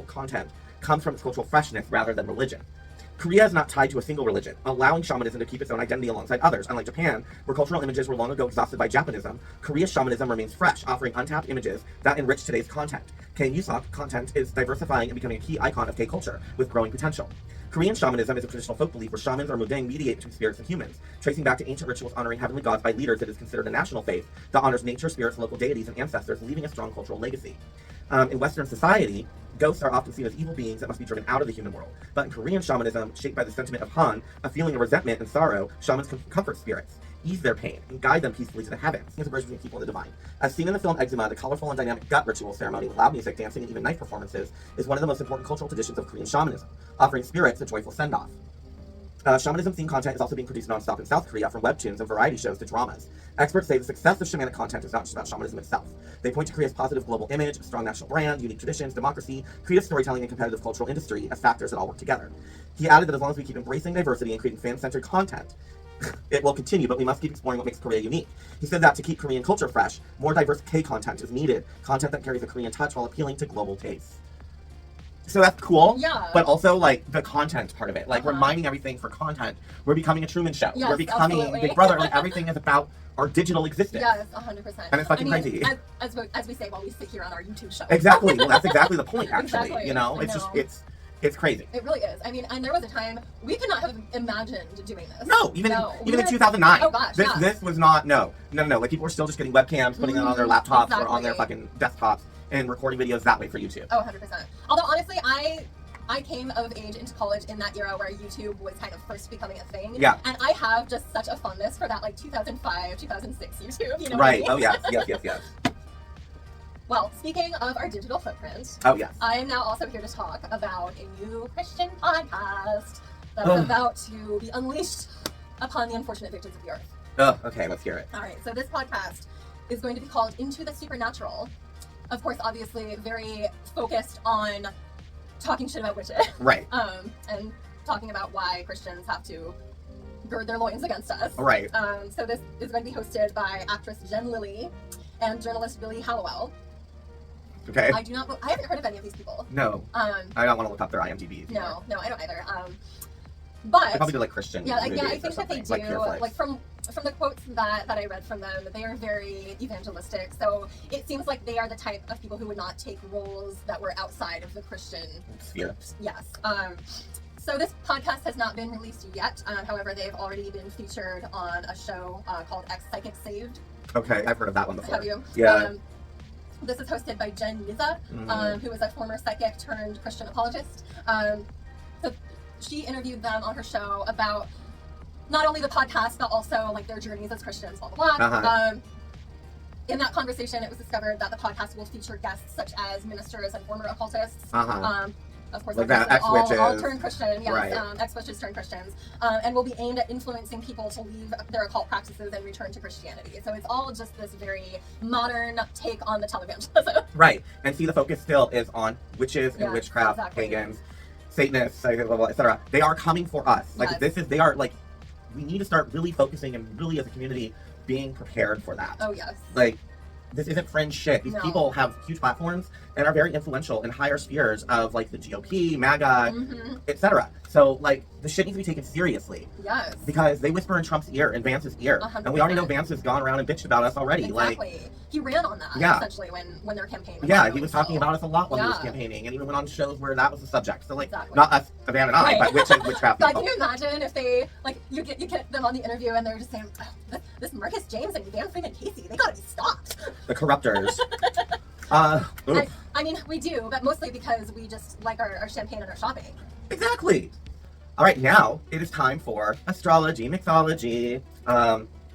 content comes from its cultural freshness rather than religion. Korea is not tied to a single religion, allowing shamanism to keep its own identity alongside others. Unlike Japan, where cultural images were long ago exhausted by Japanism, Korea's shamanism remains fresh, offering untapped images that enrich today's content. K-musak content is diversifying and becoming a key icon of K-culture, with growing potential. Korean shamanism is a traditional folk belief where shamans or mundang mediate between spirits and humans, tracing back to ancient rituals honoring heavenly gods by leaders. It is considered a national faith that honors nature, spirits, local deities, and ancestors, leaving a strong cultural legacy. In Western society, ghosts are often seen as evil beings that must be driven out of the human world. But in Korean shamanism, shaped by the sentiment of Han, a feeling of resentment and sorrow, shamans can comfort spirits, ease their pain, and guide them peacefully to the heavens. It's a bridge between people and the divine. As seen in the film Eczema, the colorful and dynamic gut ritual ceremony with loud music, dancing, and even knife performances is one of the most important cultural traditions of Korean shamanism, offering spirits a joyful send-off. Shamanism-themed content is also being produced non-stop in South Korea, from webtoons and variety shows to dramas. Experts say the success of shamanic content is not just about shamanism itself. They point to Korea's positive global image, strong national brand, unique traditions, democracy, creative storytelling, and competitive cultural industry as factors that all work together. He added that as long as we keep embracing diversity and creating fan-centered content, it will continue, but we must keep exploring what makes Korea unique. He said that to keep Korean culture fresh, more diverse K content is needed, content that carries a Korean touch while appealing to global tastes. So that's cool, but also like the content part of it, like reminding everything for content. We're becoming a Truman Show. Yes, we're becoming absolutely. Big Brother. Like everything is about our digital existence. Yes, 100%. And it's fucking crazy. As we say while we sit here on our YouTube show. Exactly. Well, that's exactly the point. Actually, Exactly. you know, it's just it's crazy. It really is. I mean, and there was a time we could not have imagined doing this. No, even in 2009. Oh gosh, this was not no. Like people were still just getting webcams, putting it on their laptops or on their fucking desktops and recording videos that way for YouTube. Oh, 100%. Although honestly, I came of age into college in that era where YouTube was kind of first becoming a thing. Yeah. And I have just such a fondness for that like 2005, 2006 YouTube. You know Right. What I mean? Oh yes. Well, speaking of our digital footprint, oh yes, I am now also here to talk about a new Christian podcast that's about to be unleashed upon the unfortunate victims of the earth. Oh, okay, let's hear it. All right, so this podcast is going to be called Into the Supernatural. Of course, obviously, very focused on talking shit about witches. Right. And talking about why Christians have to gird their loins against us. Right. So this is going to be hosted by actress Jen Lilly and journalist Billy Hallowell. Okay. I haven't heard of any of these people. No. I don't want to look up their IMDb. No, I don't either. But they probably do like Christian. Yeah, I think that they do. Like from the quotes that I read from them, they are very evangelistic. So it seems like they are the type of people who would not take roles that were outside of the Christian sphere. Yes. So this podcast has not been released yet. However, they've already been featured on a show called Ex Psychic Saved. Okay, I've heard of that one before. Have you? Yeah. This is hosted by Jen Niza, who is a former psychic turned Christian apologist. So she interviewed them on her show about not only the podcast, but also like their journeys as Christians, blah, blah, blah. In that conversation, it was discovered that the podcast will feature guests such as ministers and former occultists. Of course, like all turned Christian, yes, right. Ex-witches turned Christians, and will be aimed at influencing people to leave their occult practices and return to Christianity. So it's all just this very modern take on the televangelism. Right, and see, the focus still is on witches and witchcraft, pagans, Satanists, etc. They are coming for us. Like they are like, we need to start really focusing and really as a community being prepared for that. Oh yes. Like, this isn't fringe shit. These people have huge platforms and are very influential in higher spheres of like the GOP, MAGA, etc. So like the shit needs to be taken seriously. Yes. Because they whisper in Trump's ear and Vance's ear. 100%. And we already know Vance has gone around and bitched about us already. Exactly. Like, he ran on that essentially when they're campaigning. Yeah, he was talking about us a lot while he was campaigning, and even went on shows where that was the subject. So like, not us, Van and I, but witchcraft people. Can you imagine if they like you get them on the interview and they're just saying, oh, this Marcus James and Dan Freeman Casey, they gotta be stopped. The corruptors. I mean, we do, but mostly because we just like our champagne and our shopping. Exactly. All right, now it is time for astrology, mixology.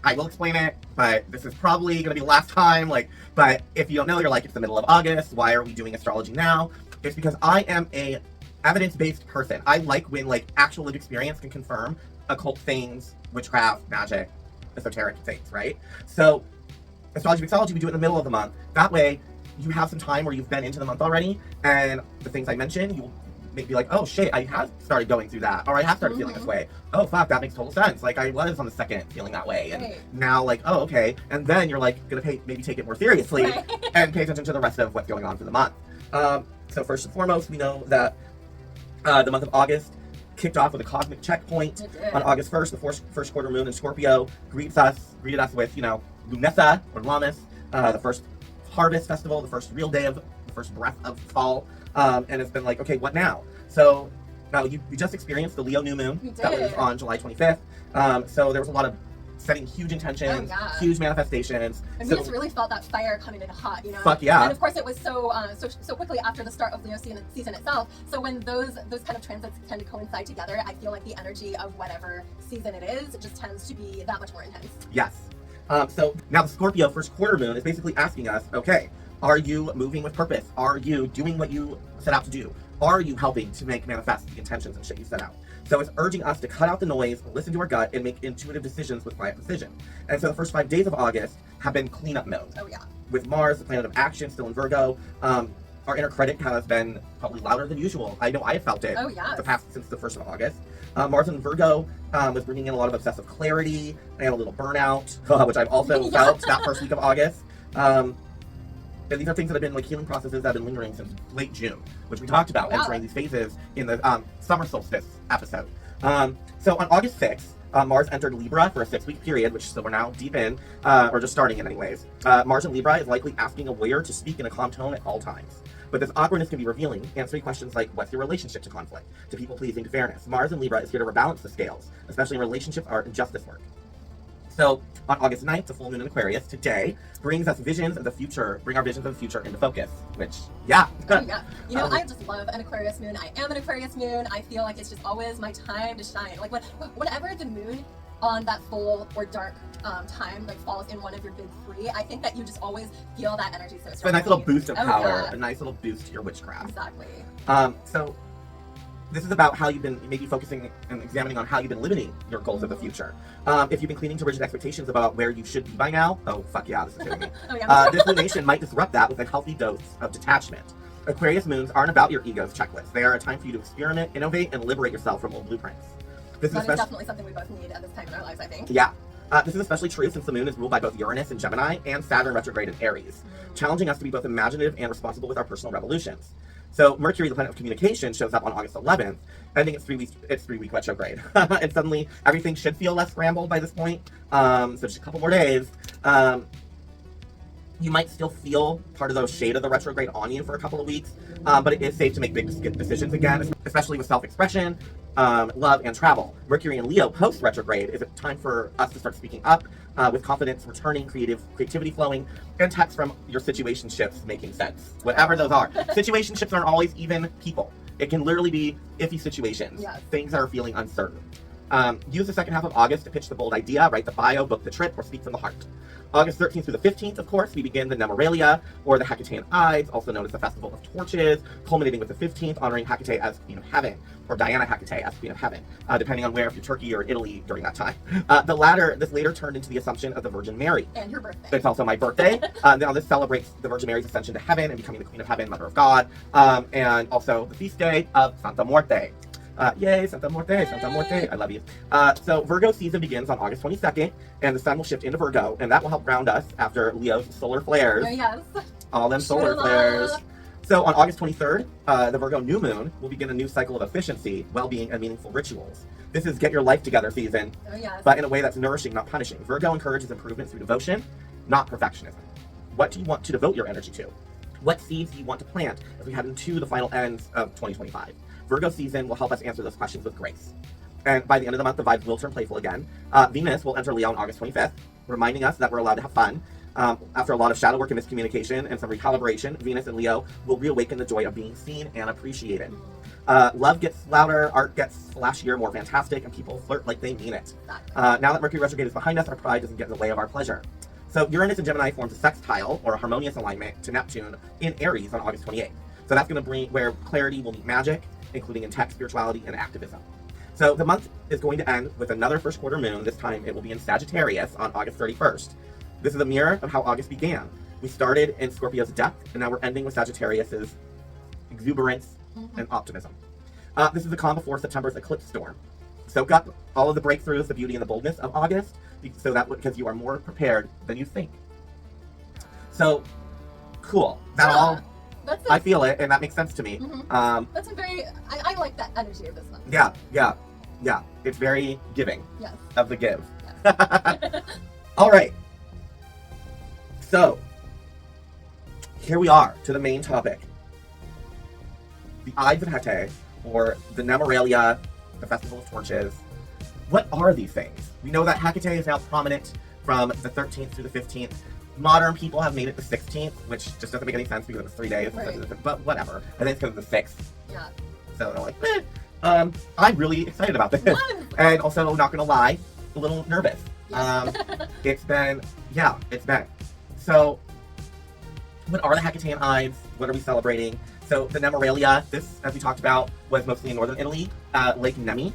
I will explain it, but this is probably going to be the last time. But if you don't know, you're like, it's the middle of August. Why are we doing astrology now? It's because I am a evidence-based person. I like when actual lived experience can confirm occult things, witchcraft, magic, esoteric things, right? So astrology, mixology, we do it in the middle of the month. That way, you have some time where you've been into the month already, and the things I mentioned, you'll maybe be like, oh shit, I have started going through that, or I have started feeling this way. Oh fuck, that makes total sense. Like I was on the second feeling that way, and now oh okay, and then you're gonna maybe take it more seriously and pay attention to the rest of what's going on for the month. So first and foremost, we know that the month of August kicked off with a cosmic checkpoint on August 1st. The first quarter moon in Scorpio greeted us with Lunetha or Lammas, the first harvest festival, the first real day of the first breath of fall. And it's been okay, what now? So now you just experienced the Leo new moon that was on July 25th. So there was a lot of setting huge intentions, huge manifestations. And we just really felt that fire coming in hot, Fuck yeah. And of course it was so quickly after the start of Leo season itself. So when those kind of transits tend to coincide together, I feel like the energy of whatever season it is just tends to be that much more intense. Yes. So now the Scorpio first quarter moon is basically asking us, okay, are you moving with purpose? Are you doing what you set out to do? Are you helping to make manifest the intentions and shit you set out? So it's urging us to cut out the noise, listen to our gut, and make intuitive decisions with quiet precision. And so the first 5 days of August have been cleanup mode. Oh yeah. With Mars, the planet of action, still in Virgo, our inner critic has been probably louder than usual. I know I have felt it since the 1st of August. Mars in Virgo was bringing in a lot of obsessive clarity and a little burnout, which I've also felt that first week of August. And these are things that have been healing processes that have been lingering since late June, which we talked about entering these phases in the summer solstice episode. So on August 6th, Mars entered Libra for a 6-week period, which so we're now deep in, or just starting in anyways. Mars in Libra is likely asking a warrior to speak in a calm tone at all times. But this awkwardness can be revealing, answering questions like, what's your relationship to conflict, to people-pleasing, to fairness? Mars in Libra is here to rebalance the scales, especially in relationship, art, and justice work. So on August 9th, the full moon in Aquarius today brings us visions of the future, bring our visions of the future into focus, which, I just love an Aquarius moon. I am an Aquarius moon. I feel like it's just always my time to shine. Whenever the moon on that full or dark time falls in one of your big 3, I think that you just always feel that energy so strong. It's a nice little boost of power, a nice little boost to your witchcraft. Exactly. So this is about how you've been maybe focusing and examining on how you've been limiting your goals of the future. If you've been clinging to rigid expectations about where you should be by now, oh fuck yeah, this is hitting me. This lunation might disrupt that with a healthy dose of detachment. Aquarius moons aren't about your ego's checklist. They are a time for you to experiment, innovate, and liberate yourself from old blueprints. That is definitely something we both need at this time in our lives, I think. Yeah. This is especially true since the moon is ruled by both Uranus in Gemini and Saturn retrograde in Aries, challenging us to be both imaginative and responsible with our personal revolutions. So Mercury, the planet of communication, shows up on August 11th, ending its 3-week retrograde. And suddenly everything should feel less scrambled by this point. So just a couple more days. You might still feel part of the shade of the retrograde on you for a couple of weeks, but it is safe to make big decisions again, especially with self-expression, love, and travel. Mercury in Leo post-retrograde is a time for us to start speaking up with confidence returning, creativity flowing, and texts from your situationships making sense. Whatever those are. Situationships aren't always even people. It can literally be iffy situations. Yes. Things that are feeling uncertain. Use the second half of August to pitch the bold idea, write the bio, book the trip, or speak from the heart. August 13th through the 15th, of course, we begin the Nemoralia, or the HEKATEan Ides, also known as the Festival of Torches, culminating with the 15th, honoring HEKATE as Queen of Heaven, or Diana HEKATE as Queen of Heaven, depending on where, if you're Turkey or Italy during that time. This later turned into the Assumption of the Virgin Mary. And your birthday. It's also my birthday. Now this celebrates the Virgin Mary's ascension to heaven and becoming the Queen of Heaven, Mother of God, and also the feast day of Santa Muerte. Yay, Santa Muerte, Santa Muerte, I love you. So Virgo season begins on August 22nd, and the sun will shift into Virgo, and that will help ground us after Leo's solar flares. Oh, yes. All them solar flares. So on August 23rd, the Virgo new moon will begin a new cycle of efficiency, well-being, and meaningful rituals. This is get your life together season, Oh, yes. but in a way that's nourishing, not punishing. Virgo encourages improvement through devotion, not perfectionism. What do you want to devote your energy to? What seeds do you want to plant as we head into the final ends of 2025? Virgo season will help us answer those questions with grace. And by the end of the month, the vibes will turn playful again. Venus will enter Leo on August 25th, reminding us that we're allowed to have fun. After a lot of shadow work and miscommunication and some recalibration, Venus and Leo will reawaken the joy of being seen and appreciated. Love gets louder, art gets flashier, more fantastic, and people flirt like they mean it. Now that Mercury retrograde is behind us, our pride doesn't get in the way of our pleasure. So Uranus in Gemini forms a sextile, or a harmonious alignment, to Neptune in Aries on August 28th. So that's going to bring where clarity will meet magic, including in tech, spirituality, and activism. So the month is going to end with another first quarter moon. This time it will be in Sagittarius on August 31st. This is a mirror of how August began. We started in Scorpio's depth, and now we're ending with Sagittarius's exuberance and optimism. This is the calm before September's eclipse storm. Soak up all of the breakthroughs, the beauty, and the boldness of August, because you are more prepared than you think. So, cool. I feel it, and that makes sense to me. That's a very, I like that energy of this one. Yeah. It's very giving. Yes. Of the give. Yes. All right. So, here we are to the main topic. The Ides of HEKATE, or the Nemoralia, the Festival of Torches. What are these things? We know that HEKATE is now prominent from the 13th through the 15th. Modern people have made it the 16th, which just doesn't make any sense because it's 3 days. Right. But whatever. I think it's because of the 6th. Yeah. So they're like, I'm really excited about this. Yes. And also, not gonna lie, a little nervous. Yes. It's been. So, what are the HEKATEan Ides? What are we celebrating? So the Nemoralia, this, as we talked about, was mostly in northern Italy, Lake Nemi,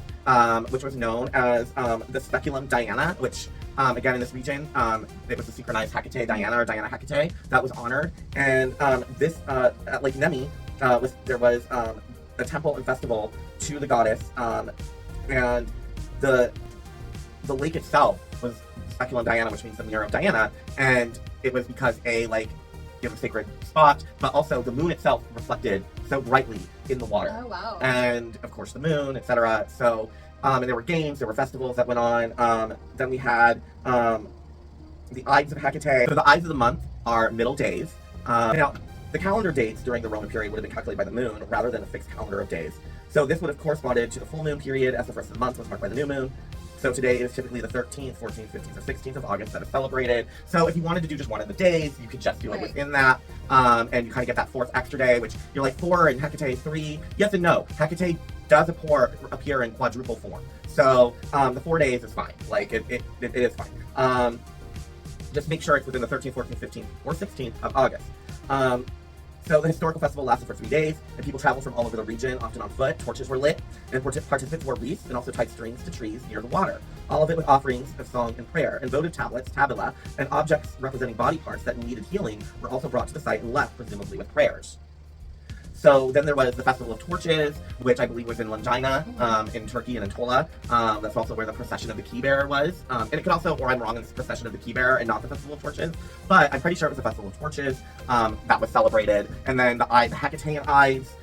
which was known as the Speculum Diana, which, again, in this region, it was the synchronized HEKATE Diana, or Diana HEKATE, that was honored. And this, at Lake Nemi, there was a temple and festival to the goddess, and the lake itself was Speculum Diana, which means the mirror of Diana, and it was because it was a sacred spot, but also the moon itself reflected so brightly in the water. Oh, wow. And of course the moon, etc. So, and there were games, there were festivals that went on. Then we had the Ides of HEKATE. So the Ides of the month are middle days. Now, the calendar dates during the Roman period would have been calculated by the moon rather than a fixed calendar of days. So this would have corresponded to the full moon period, as the first of the month was marked by the new moon. So today is typically the 13th, 14th, 15th, or 16th of August that is celebrated. So if you wanted to do just one of the days, you could just do it within that. And you kind of get that fourth extra day, which you're like 4 and HEKATE 3. Yes and no. HEKATE does appear in quadruple form. So the 4 days is fine. It is fine. Just make sure it's within the 13th, 14th, 15th, or 16th of August. So the historical festival lasted for 3 days, and people traveled from all over the region, often on foot. Torches were lit, and participants wore wreaths and also tied strings to trees near the water. All of it with offerings of song and prayer. And votive tablets, tabula, and objects representing body parts that needed healing were also brought to the site and left, presumably with prayers. So then there was the Festival of Torches, which I believe was in Langina, in Turkey and Anatolia. That's also where the procession of the key bearer was. And it could also, or I'm wrong, it's the procession of the key bearer and not the Festival of Torches. But I'm pretty sure it was the Festival of Torches that was celebrated. And then the HEKATE Ides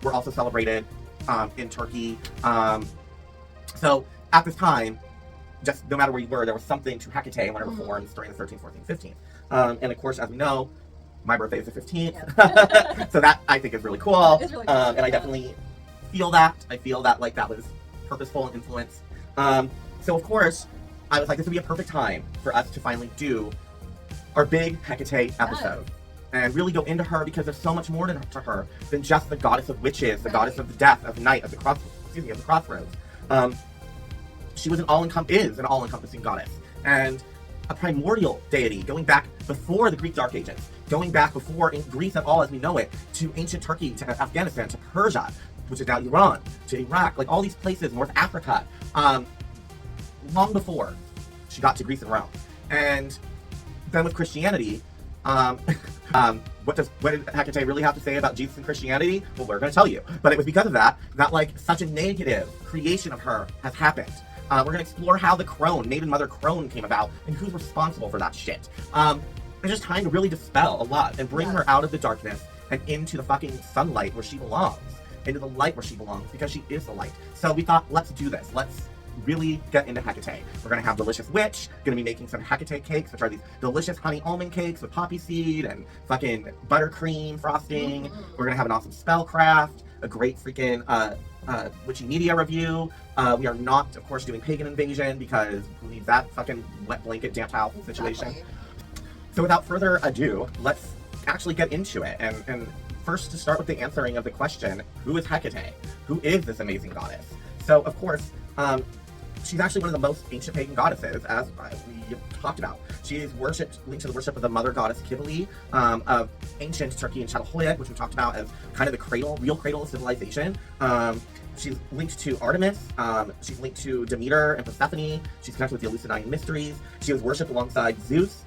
were also celebrated in Turkey. So at this time, just no matter where you were, there was something to HEKATE and whatever forms during the 13th, 14th, 15th. And of course, as we know, my birthday is the 15th. Yeah. So that I think is really cool. It's really cool. And I definitely feel that. I feel that like that was purposeful and influenced. So of course, I was like, this would be a perfect time for us to finally do our big HEKATE episode. And really go into her because there's so much more to her than just the goddess of witches, the goddess of the death, of the night, of the crossroads. She was an all-encompassing goddess. And a primordial deity, going back before the Greek Dark Ages, going back before in Greece at all as we know it, to ancient Turkey, to Afghanistan, to Persia, which is now Iran, to Iraq, like all these places, North Africa, long before she got to Greece and Rome. And then with Christianity, what did HEKATE really have to say about Jesus and Christianity? Well, we're going to tell you. But it was because of that like such a negative creation of her has happened. We're going to explore how the crone, Maiden Mother Crone, came about and who's responsible for that shit. It's just time to really dispel a lot and bring her out of the darkness and into the fucking sunlight where she belongs, into the light where she belongs, because she is the light. So we thought, let's do this. Let's really get into HEKATE. We're going to have Delicious Witch, going to be making some HEKATE cakes, which are these delicious honey almond cakes with poppy seed and fucking buttercream frosting. We're going to have an awesome spellcraft, a great freaking witchy media review. We are not, of course, doing Pagan Invasion because who needs that fucking wet blanket damp towel situation. Exactly. So without further ado, let's actually get into it. And first, to start with the answering of the question, who is HEKATE? Who is this amazing goddess? So, of course, she's actually one of the most ancient pagan goddesses, as we talked about. She is worshipped, linked to the worship of the mother goddess Kybele of ancient Turkey and Çatalhöyük, which we talked about as kind of the real cradle of civilization. She's linked to Artemis. She's linked to Demeter and Persephone. She's connected with the Eleusinian mysteries. She was worshipped alongside Zeus,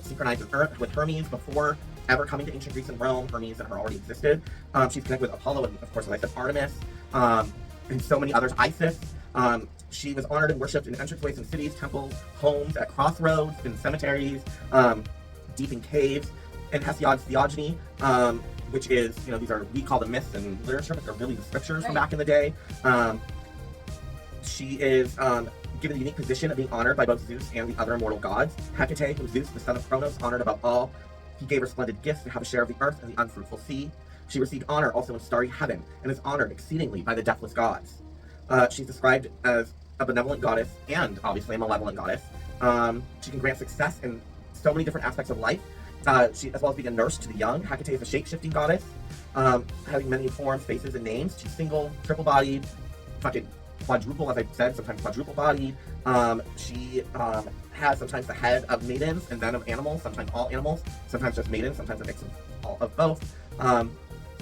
synchronized with Hermes before ever coming to ancient Greece and Rome. Hermes and her already existed. She's connected with Apollo and, of course, as I said, Artemis, and so many others. Isis. She was honored and worshipped in entranceways in cities, temples, homes, at crossroads, in cemeteries, deep in caves, in Hesiod's theogony, which is, we call them myths and literature, but they're really the scriptures from back in the day. She is given the unique position of being honored by both Zeus and the other immortal gods. HEKATE, who is Zeus, the son of Cronos, honored above all. He gave her splendid gifts to have a share of the earth and the unfruitful sea. She received honor also in starry heaven, and is honored exceedingly by the deathless gods. She's described as a benevolent goddess and obviously a malevolent goddess. She can grant success in so many different aspects of life. She, as well as being a nurse to the young. HEKATE is a shape-shifting goddess, having many forms, faces, and names. She's single, triple-bodied, fucking quadruple, as I said, sometimes quadruple-bodied. She has sometimes the head of maidens and then of animals, sometimes all animals, sometimes just maidens, sometimes a mix of both.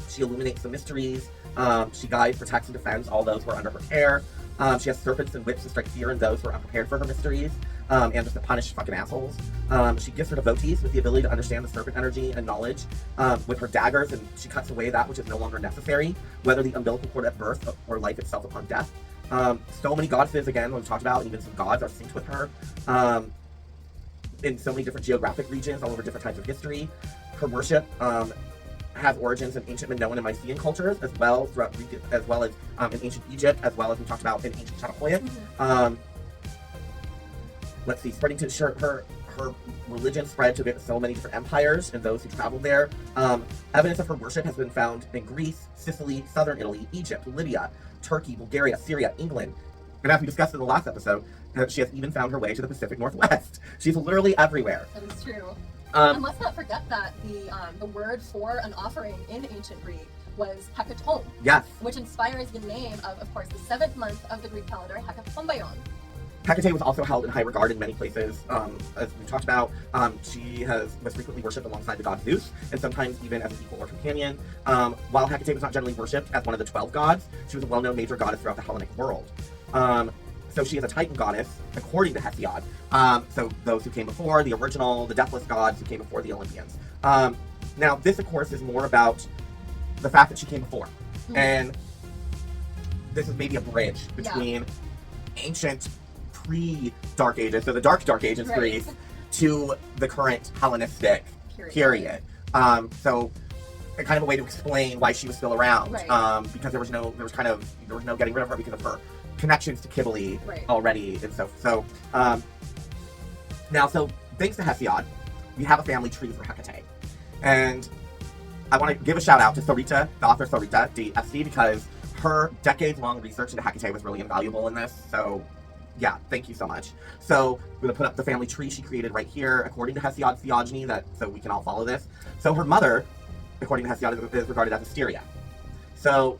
She illuminates the mysteries. She guides, protects, and defends all those who are under her care. She has serpents and whips to strike fear in those who are unprepared for her mysteries, and just to punish fucking assholes. She gifts her devotees with the ability to understand the serpent energy and knowledge with her daggers, and she cuts away that which is no longer necessary, whether the umbilical cord at birth or life itself upon death. So many goddesses, again, we've talked about, and even some gods are synced with her in so many different geographic regions, all over different types of history. Her worship has origins in ancient Minoan and Mycenaean cultures, as well throughout Greek, as well as in ancient Egypt, as well as we talked about in ancient Çatalhöyük. Let's see, spreading to her religion spread to so many different empires and those who traveled there. Evidence of her worship has been found in Greece, Sicily, southern Italy, Egypt, Lydia, Turkey, Bulgaria, Syria, England. And as we discussed in the last episode, she has even found her way to the Pacific Northwest. She's literally everywhere. That is true. And let's not forget that the word for an offering in ancient Greek was hekaton. Yes. Which inspires the name of course, the 7th month of the Greek calendar, Hekatombayon. HEKATE was also held in high regard in many places. As we talked about, she was frequently worshipped alongside the god Zeus, and sometimes even as an equal or companion. While HEKATE was not generally worshipped as one of the 12 gods, she was a well-known major goddess throughout the Hellenic world. So she is a Titan goddess, according to Hesiod. So those who came before, the original, the deathless gods who came before the Olympians. Now, this, of course, is more about the fact that she came before. And this is maybe a bridge between ancient pre-Dark Ages, so the Dark Ages Greece, to the current Hellenistic period. So kind of a way to explain why she was still around, because there was no getting rid of her because of her connections to Cybele already, and so thanks to Hesiod, we have a family tree for HEKATE, and I want to give a shout out to Sarita, the author Sarita D.S.C., because her decades-long research into HEKATE was really invaluable in this. So yeah, thank you so much. So I'm going to put up the family tree she created right here, according to Hesiod's theogony, so we can all follow this. So her mother, according to Hesiod, is regarded as Asteria. So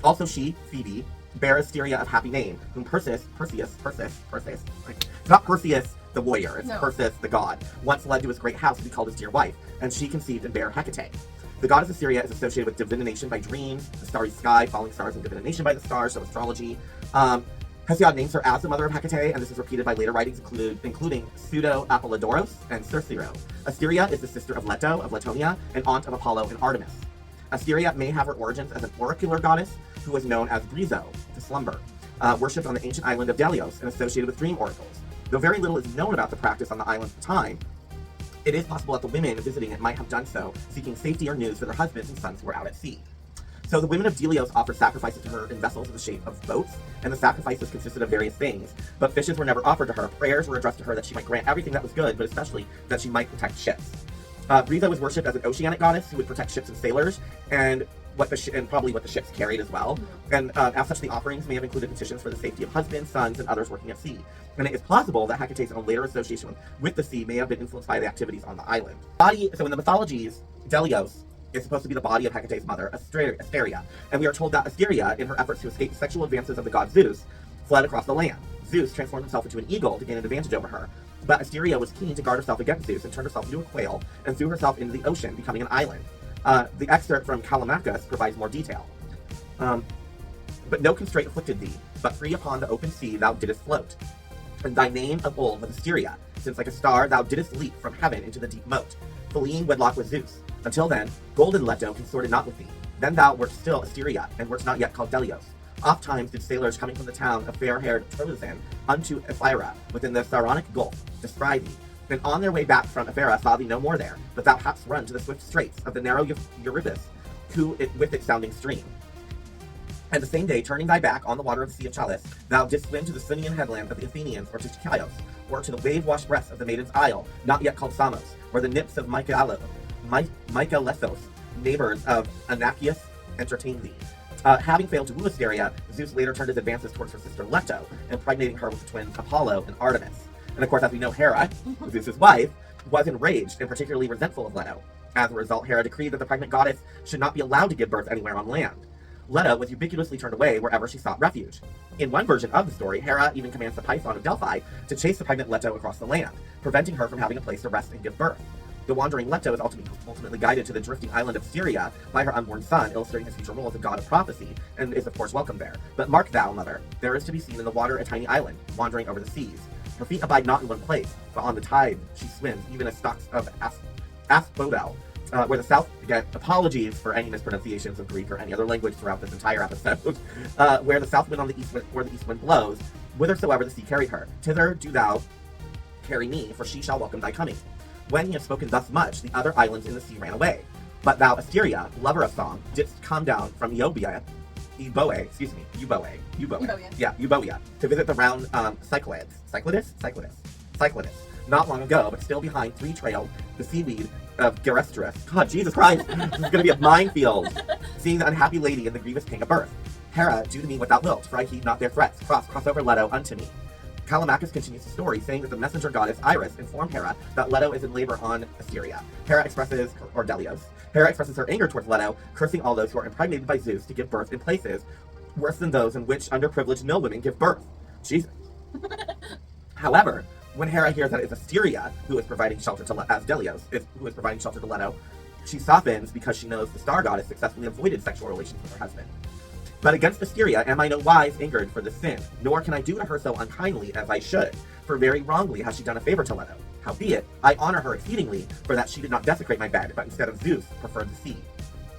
also she, Phoebe, bare Asteria of happy name, whom Perseus, it's not Perseus the warrior, it's Perseus the god, once led to his great house to be called his dear wife, and she conceived and bare HEKATE. The goddess Asteria is associated with divination by dreams, the starry sky, falling stars, and divination by the stars, so astrology. Hesiod names her as the mother of HEKATE, and this is repeated by later writings, including Pseudo-Apollodorus and Cercero. Asteria is the sister of Leto, of Latonia, and aunt of Apollo and Artemis. Asteria may have her origins as an oracular goddess who was known as Brizo, to slumber, worshipped on the ancient island of Delios and associated with dream oracles. Though very little is known about the practice on the island at the time, it is possible that the women visiting it might have done so, seeking safety or news for their husbands and sons who were out at sea. So the women of Delios offered sacrifices to her in vessels in the shape of boats, and the sacrifices consisted of various things, but fishes were never offered to her. Prayers were addressed to her that she might grant everything that was good, but especially that she might protect ships. Brizo was worshipped as an oceanic goddess who would protect ships and sailors, and probably what the ships carried as well. And as such, the offerings may have included petitions for the safety of husbands, sons, and others working at sea. And it is possible that HEKATE's own later association with the sea may have been influenced by the activities on the island. So in the mythologies, Delios is supposed to be the body of HEKATE's mother, Asteria. And we are told that Asteria, in her efforts to escape the sexual advances of the god Zeus, fled across the land. Zeus transformed himself into an eagle to gain an advantage over her. But Asteria was keen to guard herself against Zeus and turned herself into a quail and threw herself into the ocean, becoming an island. The excerpt from Callimachus provides more detail. But no constraint afflicted thee, but free upon the open sea thou didst float. And thy name of old was Asteria, since like a star thou didst leap from heaven into the deep moat, fleeing wedlock with Zeus. Until then, golden Leto consorted not with thee. Then thou wert still Asteria, and wert not yet called Delios. Oft times did sailors coming from the town of fair-haired Troezen unto Ephyra, within the Saronic Gulf, descry thee. And on their way back from Ephyra saw thee no more there, but thou hadst run to the swift straits of the narrow Euripus, with its sounding stream. And the same day, turning thy back on the water of the Sea of Challis, thou didst swim to the Sunian headland of the Athenians, or to Chios, or to the wave-washed breast of the Maiden's Isle, not yet called Samos, or the nymphs of Mycalethos, neighbors of Anacius, entertained thee. Having failed to woo Asteria, Zeus later turned his advances towards her sister Leto, impregnating her with the twins Apollo and Artemis. And of course, as we know, Hera, Zeus's wife, was enraged and particularly resentful of Leto. As a result, Hera decreed that the pregnant goddess should not be allowed to give birth anywhere on land. Leto was ubiquitously turned away wherever she sought refuge. In one version of the story, Hera even commands the Python of Delphi to chase the pregnant Leto across the land, preventing her from having a place to rest and give birth. The wandering Leto is ultimately guided to the drifting island of Syria by her unborn son, illustrating his future role as a god of prophecy, and is of course welcome there. But mark thou, mother, there is to be seen in the water a tiny island, wandering over the seas. Her feet abide not in one place, but on the tide she swims, even as stalks of asphodel, where the south, again, apologies for any mispronunciations of Greek or any other language throughout this entire episode, where the south wind where the east wind blows, whithersoever the sea carried her. Thither do thou carry me, for she shall welcome thy coming. When he had spoken thus much, the other islands in the sea ran away. But thou, Asteria, lover of song, didst come down from Euboea, to visit the round Cyclades, not long ago, but still behind three-trailed the seaweed of Gerestrus. God, Jesus Christ, this is going to be a minefield. Seeing the unhappy lady and the grievous pain of birth. Hera, do to me what thou wilt, for I heed not their threats. Cross over Leto unto me. Callimachus continues the story, saying that the messenger goddess Iris informed Hera that Leto is in labor on Asteria. Hera expresses her anger towards Leto, cursing all those who are impregnated by Zeus to give birth in places worse than those in which underprivileged mill women give birth. Jesus. However, when Hera hears that it's Asteria who is providing shelter to Leto, she softens because she knows the star goddess successfully avoided sexual relations with her husband. But against Asteria am I no wise angered for this sin, nor can I do to her so unkindly as I should, for very wrongly has she done a favor to Leto. Howbeit, I honor her exceedingly, for that she did not desecrate my bed, but instead of Zeus, preferred the sea.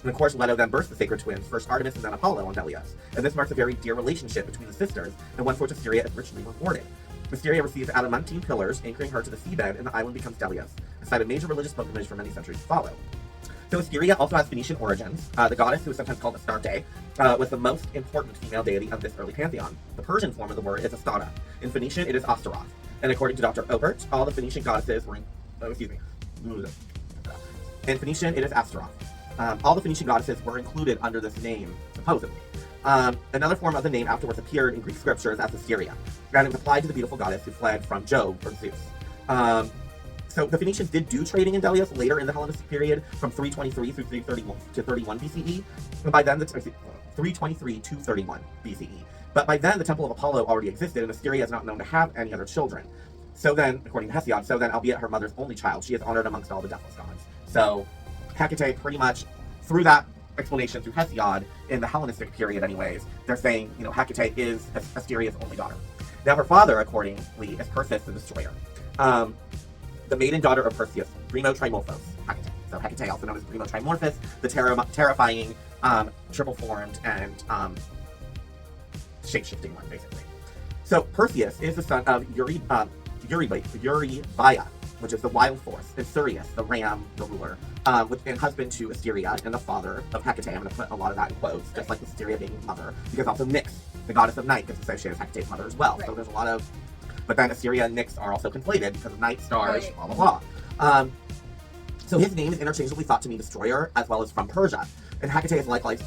And of course, Leto then births the sacred twins, first Artemis and then Apollo on Delios. And this marks a very dear relationship between the sisters, and one for which Asteria is richly rewarded. Asteria receives adamantine pillars, anchoring her to the seabed, and the island becomes Delios, a site of major religious pilgrimage for many centuries to follow. So Asteria also has Phoenician origins. The goddess, who is sometimes called Astarte, was the most important female deity of this early pantheon. The Persian form of the word is Astara. In Phoenician, it is Astaroth. And according to Dr. Obert, all the Phoenician goddesses were... In Phoenician, it is Astaroth. All the Phoenician goddesses were included under this name, supposedly. Another form of the name afterwards appeared in Greek scriptures as Asteria, and it was applied to the beautiful goddess who fled from Jove or Zeus. So the Phoenicians did do trading in Delios later in the Hellenistic period, from 323 through 331 to 31 BCE. And by then, 323 to 31 BCE. But by then, the Temple of Apollo already existed, and Asteria is not known to have any other children. So then, according to Hesiod, albeit her mother's only child, she is honored amongst all the deathless gods. So HEKATE pretty much, through that explanation through Hesiod, in the Hellenistic period anyways, they're saying, HEKATE is Asteria's only daughter. Now her father, accordingly, is Perseus the Destroyer. The maiden daughter of Perseus, Primo Trimorphos, HEKATE. So HEKATE, also known as Primo Trimorphos, the terrifying, triple-formed, and shape-shifting one, basically. So Perseus is the son of Eurybaia, which is the wild force, and Sirius, the ram, the ruler, and husband to Asteria, and the father of HEKATE. I'm going to put a lot of that in quotes, just like Asteria being mother, because also Nyx, the goddess of night, gets associated with HEKATE's mother as well. Right. So there's a lot of... But then Asteria and Nyx are also conflated because of night stars, right. Blah, blah, blah. So his name is interchangeably thought to mean destroyer, as well as from Persia. And HEKATE is likewise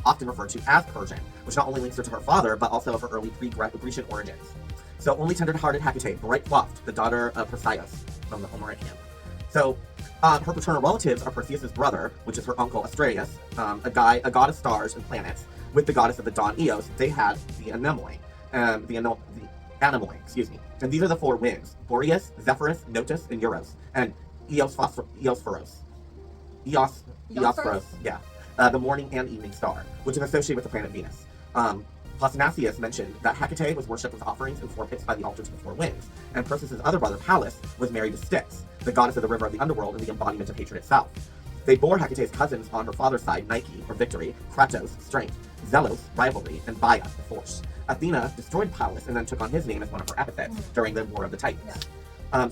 often referred to as Persian, which not only links her to her father, but also of her early pre-Grecian origins. So only tender-hearted HEKATE, bright-coiffed, the daughter of Perseus from the Homeric hymn. So her paternal relatives are Perseus' brother, which is her uncle Astraeus, a god of stars and planets, with the goddess of the dawn Eos. They had the Anemoi, And these are the four winds: Boreas, Zephyrus, Notus, and Euros, and Eosphoros, yeah, the morning and evening star, which is associated with the planet Venus. Pausanias mentioned that HEKATE was worshipped with offerings and 4 pits by the altars of the 4 winds, and Perseus' other brother Pallas was married to Styx, the goddess of the river of the underworld and the embodiment of hatred itself. They bore HEKATE's cousins on her father's side: Nike, or victory; Kratos, strength; Zelos, rivalry; and Baia, the force. Athena destroyed Pallas and then took on his name as one of her epithets during the War of the Titans. Yeah.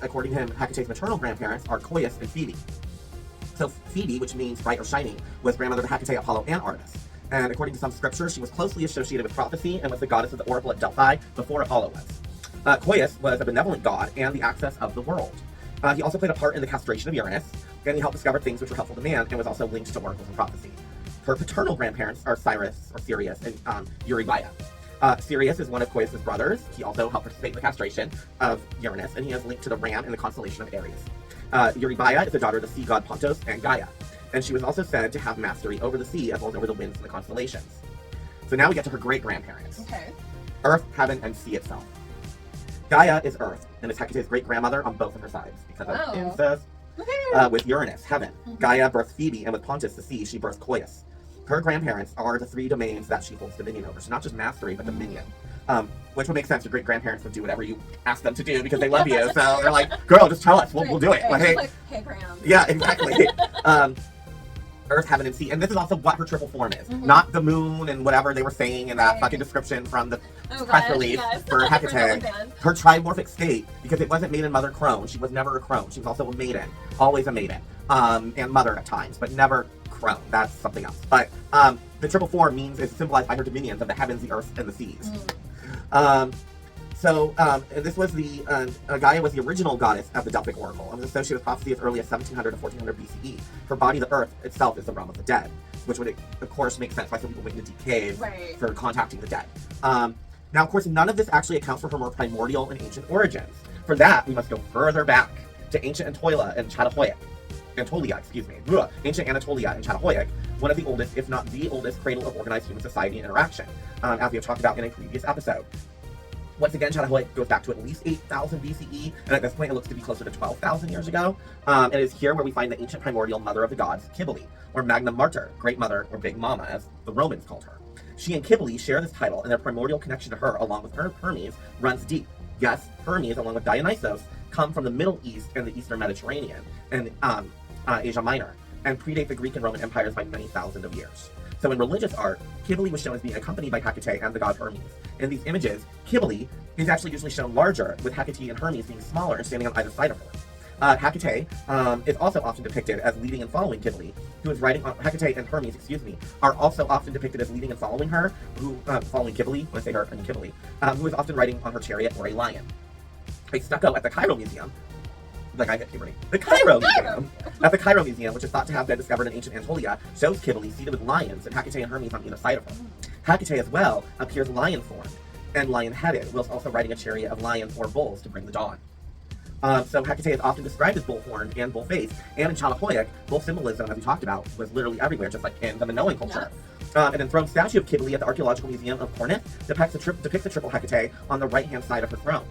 According to him, HEKATE's maternal grandparents are Coeus and Phoebe. So Phoebe, which means bright or shining, was grandmother to HEKATE, Apollo, and Artemis. And according to some scriptures, she was closely associated with prophecy and was the goddess of the oracle at Delphi before Apollo was. Coeus was a benevolent god and the access of the world. He also played a part in the castration of Uranus, and he helped discover things which were helpful to man, and was also linked to oracles and prophecy. Her paternal grandparents are Sirius and Eurybaia. Sirius is one of Coeus' brothers. He also helped participate in the castration of Uranus, and he has linked to the ram in the constellation of Aries. Eurybaia is the daughter of the sea god Pontos and Gaia, and she was also said to have mastery over the sea as well as over the winds and the constellations. So now we get to her great-grandparents. Okay. Earth, heaven, and sea itself. Gaia is Earth, and is HEKATE's great-grandmother on both of her sides, because of incest. With Uranus, heaven. Gaia birthed Phoebe, and with Pontus, the sea, she birthed Coeus. Her grandparents are the 3 domains that she holds dominion over. So not just mastery, but dominion. Which would make sense. Your great-grandparents would do whatever you ask them to do because they love you. So they're like, girl, just tell us. We'll do it. Like, hey, Graham. Yeah, exactly. Earth, heaven, and sea. And this is also what her triple form is. Not the moon and whatever they were saying in that fucking description from the press release for HEKATE. Her trimorphic state, because it wasn't maiden, mother, crone. She was never a crone. She was also a maiden. Always a maiden. And mother at times, but never crone. That's something else. But the triple form is symbolized by her dominions of the heavens, the earth, and the seas. This was Gaia was the original goddess of the Delphic oracle and was associated with prophecy as early as 1700 to 1400 BCE. Her body, the earth itself, is the realm of the dead, which would, of course, make sense why some people went into deep caves for contacting the dead. Now, of course, none of this actually accounts for her more primordial and ancient origins. For that, we must go further back to ancient Anatolia and Chattahoochee. Ancient Anatolia and Chattahoochee, one of the oldest, if not the oldest, cradle of organized human society and interaction, as we have talked about in a previous episode. Once again, Chattahoochee goes back to at least 8,000 BCE, and at this point it looks to be closer to 12,000 years ago. It is here where we find the ancient primordial mother of the gods, Cybele, or Magna Mater, Great Mother, or Big Mama, as the Romans called her. She and Cybele share this title, and their primordial connection to her, along with Hermes, runs deep. Yes, Hermes, along with Dionysos, come from the Middle East and the Eastern Mediterranean, and Asia Minor. and predate the Greek and Roman empires by many thousands of years. So in religious art, Cybele was shown as being accompanied by HEKATE and the god Hermes. In these images, Cybele is actually usually shown larger, with HEKATE and Hermes being smaller and standing on either side of her. HEKATE is also often depicted as leading and following Cybele, who is riding on HEKATE and Hermes, are also often depicted as leading and following her, following Cybele, when I say her, I mean Cybele, who is often riding on her chariot or a lion. A stucco at the Cairo Museum, like I hit puberty. The Cairo Museum, at the Cairo Museum, which is thought to have been discovered in ancient Anatolia, shows Cybele seated with lions and HEKATE and Hermes on either side of her. HEKATE as well appears lion-formed and lion-headed, whilst also riding a chariot of lions or bulls to bring the dawn. So HEKATE is often described as bull-horned and bull-faced, and in Chalapoic, bull symbolism, as we talked about, was literally everywhere, just like in the Minoan culture. An enthroned statue of Cybele at the Archaeological Museum of Corinth depicts a triple HEKATE on the right-hand side of her throne.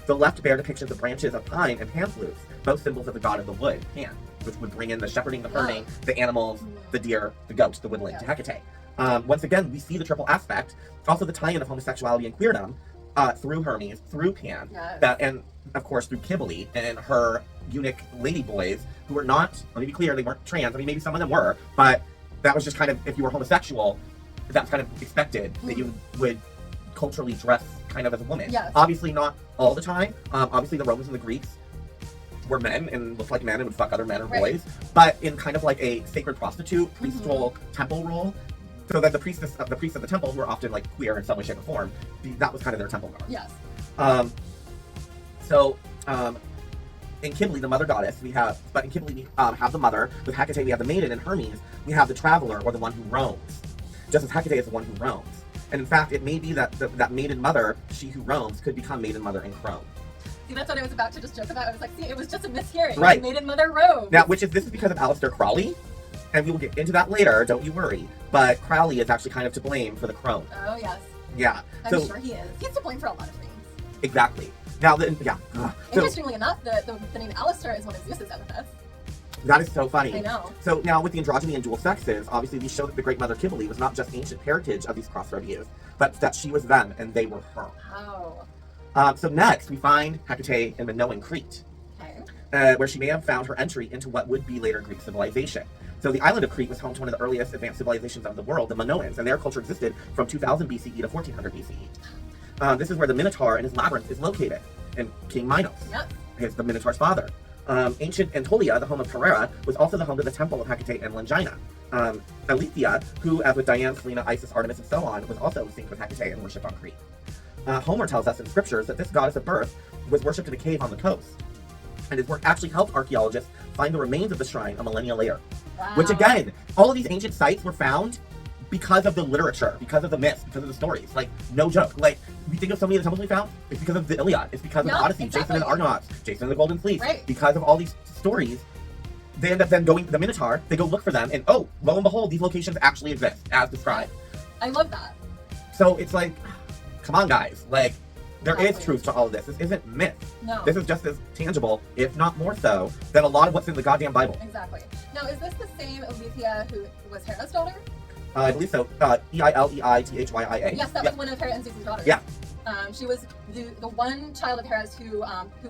The left bear depictions of branches of pine and pan flutes, both symbols of the god of the wood, Pan, which would bring in the shepherding, the herding, the animals, the deer, the goats, the woodland, to HEKATE. Once again, we see the triple aspect, also the tie-in of homosexuality and queerdom, through Hermes, through Pan, and of course through Cybele and her eunuch lady boys, who were not, let me be clear, they weren't trans. I mean, maybe some of them were, but that was just kind of, if you were homosexual, that's kind of expected that you would culturally dress kind of as a woman. Obviously not all the time. Obviously the Romans and the Greeks were men and looked like men and would fuck other men or boys, but in kind of like a sacred prostitute, priestful temple role. So that the priests of the temple were often like queer in some way, shape, or form. That was kind of their temple guard. In Cybele, the mother goddess, but in Cybele we have the mother. With HEKATE we have the maiden. In Hermes we have the traveler, or the one who roams. Just as HEKATE is the one who roams. And in fact, it may be that that maiden mother, she who roams, could become maiden mother in Crone. See, that's what I was about to just joke about. I was like, see, it was just a mishearing. Right. Maiden mother roams. Now, this is because of Aleister Crowley, and we will get into that later, don't you worry. But Crowley is actually kind of to blame for the Crone. Oh, yes. Yeah. I'm sure he is. He's to blame for a lot of things. Exactly. Now, Interestingly enough, the name Aleister is one of Zeus's epithets. That is so funny. I know. So now with the androgyny and dual sexes, obviously these show that the great mother Cybele was not just ancient heritage of these crossroad youth, but that she was them and they were her. Oh. So next we find HEKATE in Minoan Crete, where she may have found her entry into what would be later Greek civilization. So the island of Crete was home to one of the earliest advanced civilizations of the world, the Minoans, and their culture existed from 2000 BCE to 1400 BCE. This is where the Minotaur and his labyrinth is located, and King Minos is the Minotaur's father. Ancient Anatolia, the home of Herrera, was also the home to the temple of HEKATE and Langina. Aletheia, who, as with Diana, Selena, Isis, Artemis, and so on, was also synced with HEKATE and worshipped on Crete. Homer tells us in scriptures that this goddess of birth was worshipped in a cave on the coast, and his work actually helped archaeologists find the remains of the shrine a millennia later. Wow. Which again, all of these ancient sites were found because of the literature, because of the myths, because of the stories. Like, no joke. Like, we think of so many of the temples we found, it's because of the Iliad, it's because of the Odyssey, Jason and the Argonauts, Jason and the Golden Fleece. Because of all these stories, they end up then going to the Minotaur, they go look for them, and oh, lo and behold, these locations actually exist, as described. I love that. So it's like, come on guys, like, there is truth to all of this. This isn't myth. No. This is just as tangible, if not more so, than a lot of what's in the goddamn Bible. Exactly. Now, is this the same Aletheia who was Hera's daughter? I believe so. Eileithya. Yes, that was one of Hera and Zeus's daughters. Yeah. She was the one child of Hera's who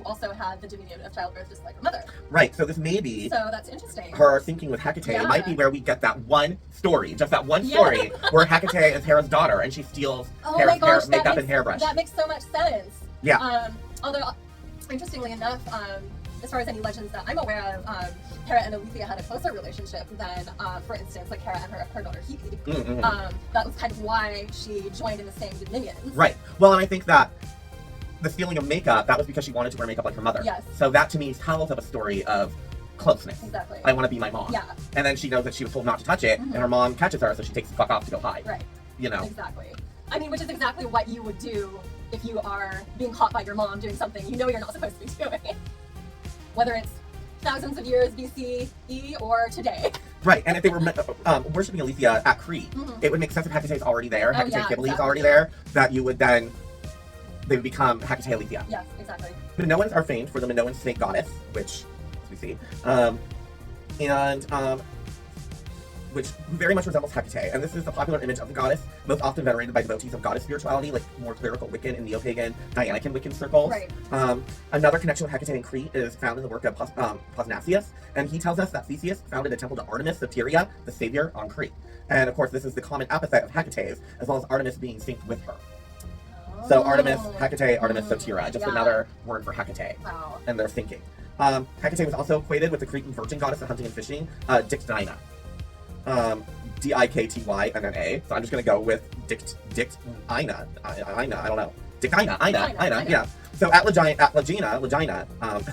also had the dominion of childbirth, just like her mother. Right. So this may be. So that's interesting. Her thinking with HEKATE might be where we get that one story, just that one story, where HEKATE is Hera's daughter and she steals Hera's makeup and hairbrush. That makes so much sense. Yeah. Although, interestingly enough, as far as any legends that I'm aware of, Hera and Aletheia had a closer relationship than, for instance, like Hera and her daughter Hebe. That was kind of why she joined in the same dominion. Right. Well, and I think that the stealing of makeup, that was because she wanted to wear makeup like her mother. Yes. So that to me tells of a story of closeness. Exactly. I want to be my mom. Yeah. And then she knows that she was told not to touch it, and her mom catches her, so she takes the fuck off to go hide. Right. You know. Exactly. I mean, which is exactly what you would do if you are being caught by your mom doing something you know you're not supposed to be doing. Whether it's thousands of years BCE or today. Right, and if they were worshipping Aletheia at Crete, it would make sense if HEKATE is already there, HEKATE Cybele is already there, that you would then, they would become HEKATE Aletheia. Yes, exactly. Minoans are famed for the Minoan snake goddess, which, as we see, which very much resembles HEKATE, and this is the popular image of the goddess, most often venerated by devotees of goddess spirituality, like more clerical Wiccan and neo-pagan Dianican Wiccan circles. Right. Another connection with HEKATE and Crete is found in the work of Pausanias, and he tells us that Theseus founded a temple to Artemis of Tyria, the savior, on Crete. And of course, this is the common epithet of HEKATE's, as well as Artemis being synced with her. So Artemis, HEKATE, Artemis Sotira, just another word for HEKATE. Wow. And their thinking. HEKATE was also equated with the Cretan virgin goddess of hunting and fishing, Dictyna. Dikty and then A. So I'm just going to go with Dictyna. I don't know. Dictyna, yeah. So at Legina, I'm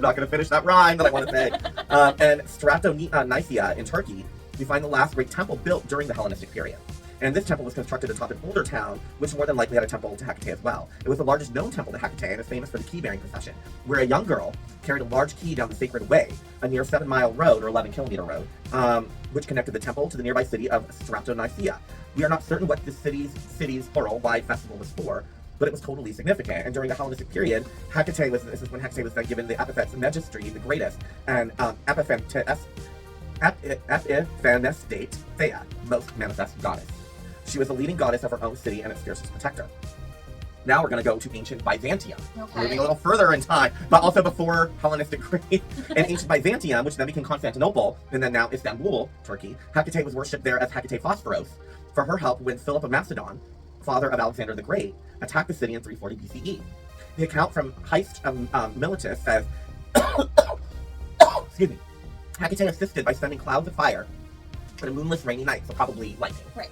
not going to finish that rhyme that I want to say. And Stratonicia in Turkey, we find the last great temple built during the Hellenistic period. And this temple was constructed atop an older town, which more than likely had a temple to HEKATE as well. It was the largest known temple to HEKATE and is famous for the key-bearing procession, where a young girl carried a large key down the Sacred Way, a near 7-mile road or 11-kilometer road, which connected the temple to the nearby city of Stratonicia. We are not certain what this city's plural wide festival was for, but it was totally significant. And during the Hellenistic period, this is when HEKATE was then given the epithets Megistri, the greatest, and Epiphanestate Thea, most manifest goddess. She was the leading goddess of her own city and its fiercest protector. Now we're going to go to ancient Byzantium, moving a little further in time, but also before Hellenistic Crete. In ancient Byzantium, which then became Constantinople, and then now Istanbul, Turkey, HEKATE was worshipped there as HEKATE Phosphoros for her help when Philip of Macedon, father of Alexander the Great, attacked the city in 340 BCE. The account from Heist Militus says, excuse me, HEKATE assisted by sending clouds of fire on a moonless rainy night, so probably lightning. Right.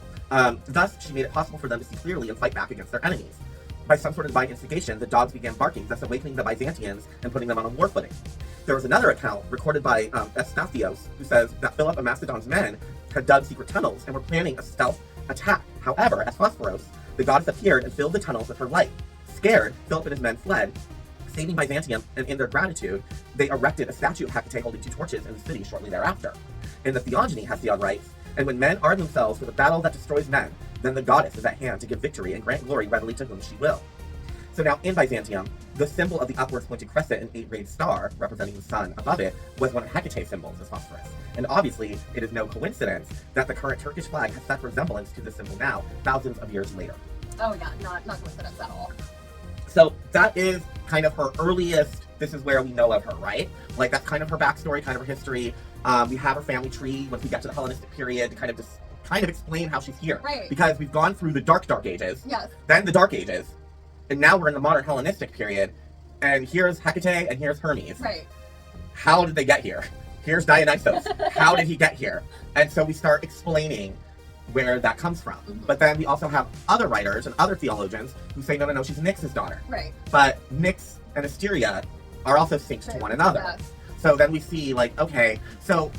Thus, she made it possible for them to see clearly and fight back against their enemies. By some sort of divine instigation, the dogs began barking, thus awakening the Byzantians and putting them on a war footing. There was another account recorded by Eustathios, who says that Philip of Macedon's men had dug secret tunnels and were planning a stealth attack. However, as Phosphoros, the goddess appeared and filled the tunnels with her light. Scared, Philip and his men fled, saving Byzantium, and in their gratitude, they erected a statue of HEKATE holding 2 torches in the city shortly thereafter. In the Theogony, Hesiod writes, "And when men arm themselves for the battle that destroys men, then the goddess is at hand to give victory and grant glory readily to whom she will." So now in Byzantium, the symbol of the upwards pointed crescent and 8-rayed star, representing the sun above it, was one of HEKATE's symbols as Phosphorus. And obviously, it is no coincidence that the current Turkish flag has such resemblance to this symbol now, thousands of years later. Oh yeah, not coincidence at all. So that is kind of her earliest, this is where we know of her, right? Like that's kind of her backstory, kind of her history. We have her family tree once we get to the Hellenistic period to kind of explain how she's here. Right. Because we've gone through the dark ages, yes, then the Dark Ages, and now we're in the modern Hellenistic period, and here's HEKATE and here's Hermes. Right. How did they get here? Here's Dionysos. How did he get here? And so we start explaining where that comes from. Mm-hmm. But then we also have other writers and other theologians who say, no, she's Nyx's daughter. Right. But Nyx and Asteria are also synced to one another. Yes. So then we see, like, okay, so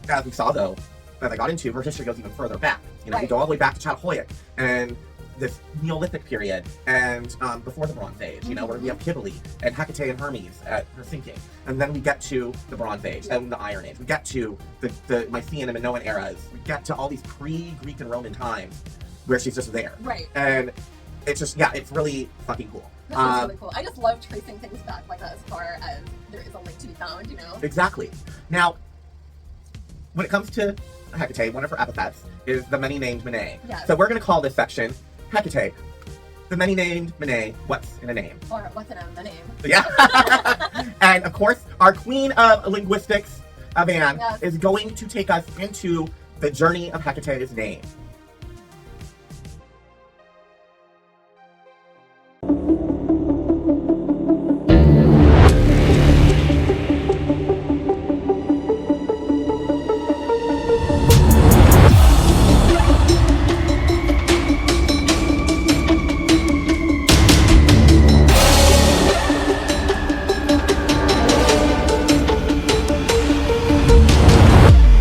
as we saw though, that I got into, her history goes even further back. You know, we go all the way back to Chathoyuk and this Neolithic period and before the Bronze Age, you know, where we have Kybele and HEKATE and Hermes at her sinking. And then we get to the Bronze Age and the Iron Age. We get to the Mycenaean and Minoan eras. We get to all these pre-Greek and Roman times where she's just there. Right. And it's just, yeah, it's really fucking cool. That's really cool. I just love tracing things back like that as far as there is a link to be found, you know? Exactly. Now, when it comes to HEKATE, one of her epithets is the many-named Mene. Yes. So we're going to call this section HEKATE, the many-named Mene, what's in a name? Or what's in a name. Yeah. And of course, our queen of linguistics, Avan, yes, is going to take us into the journey of HEKATE's name.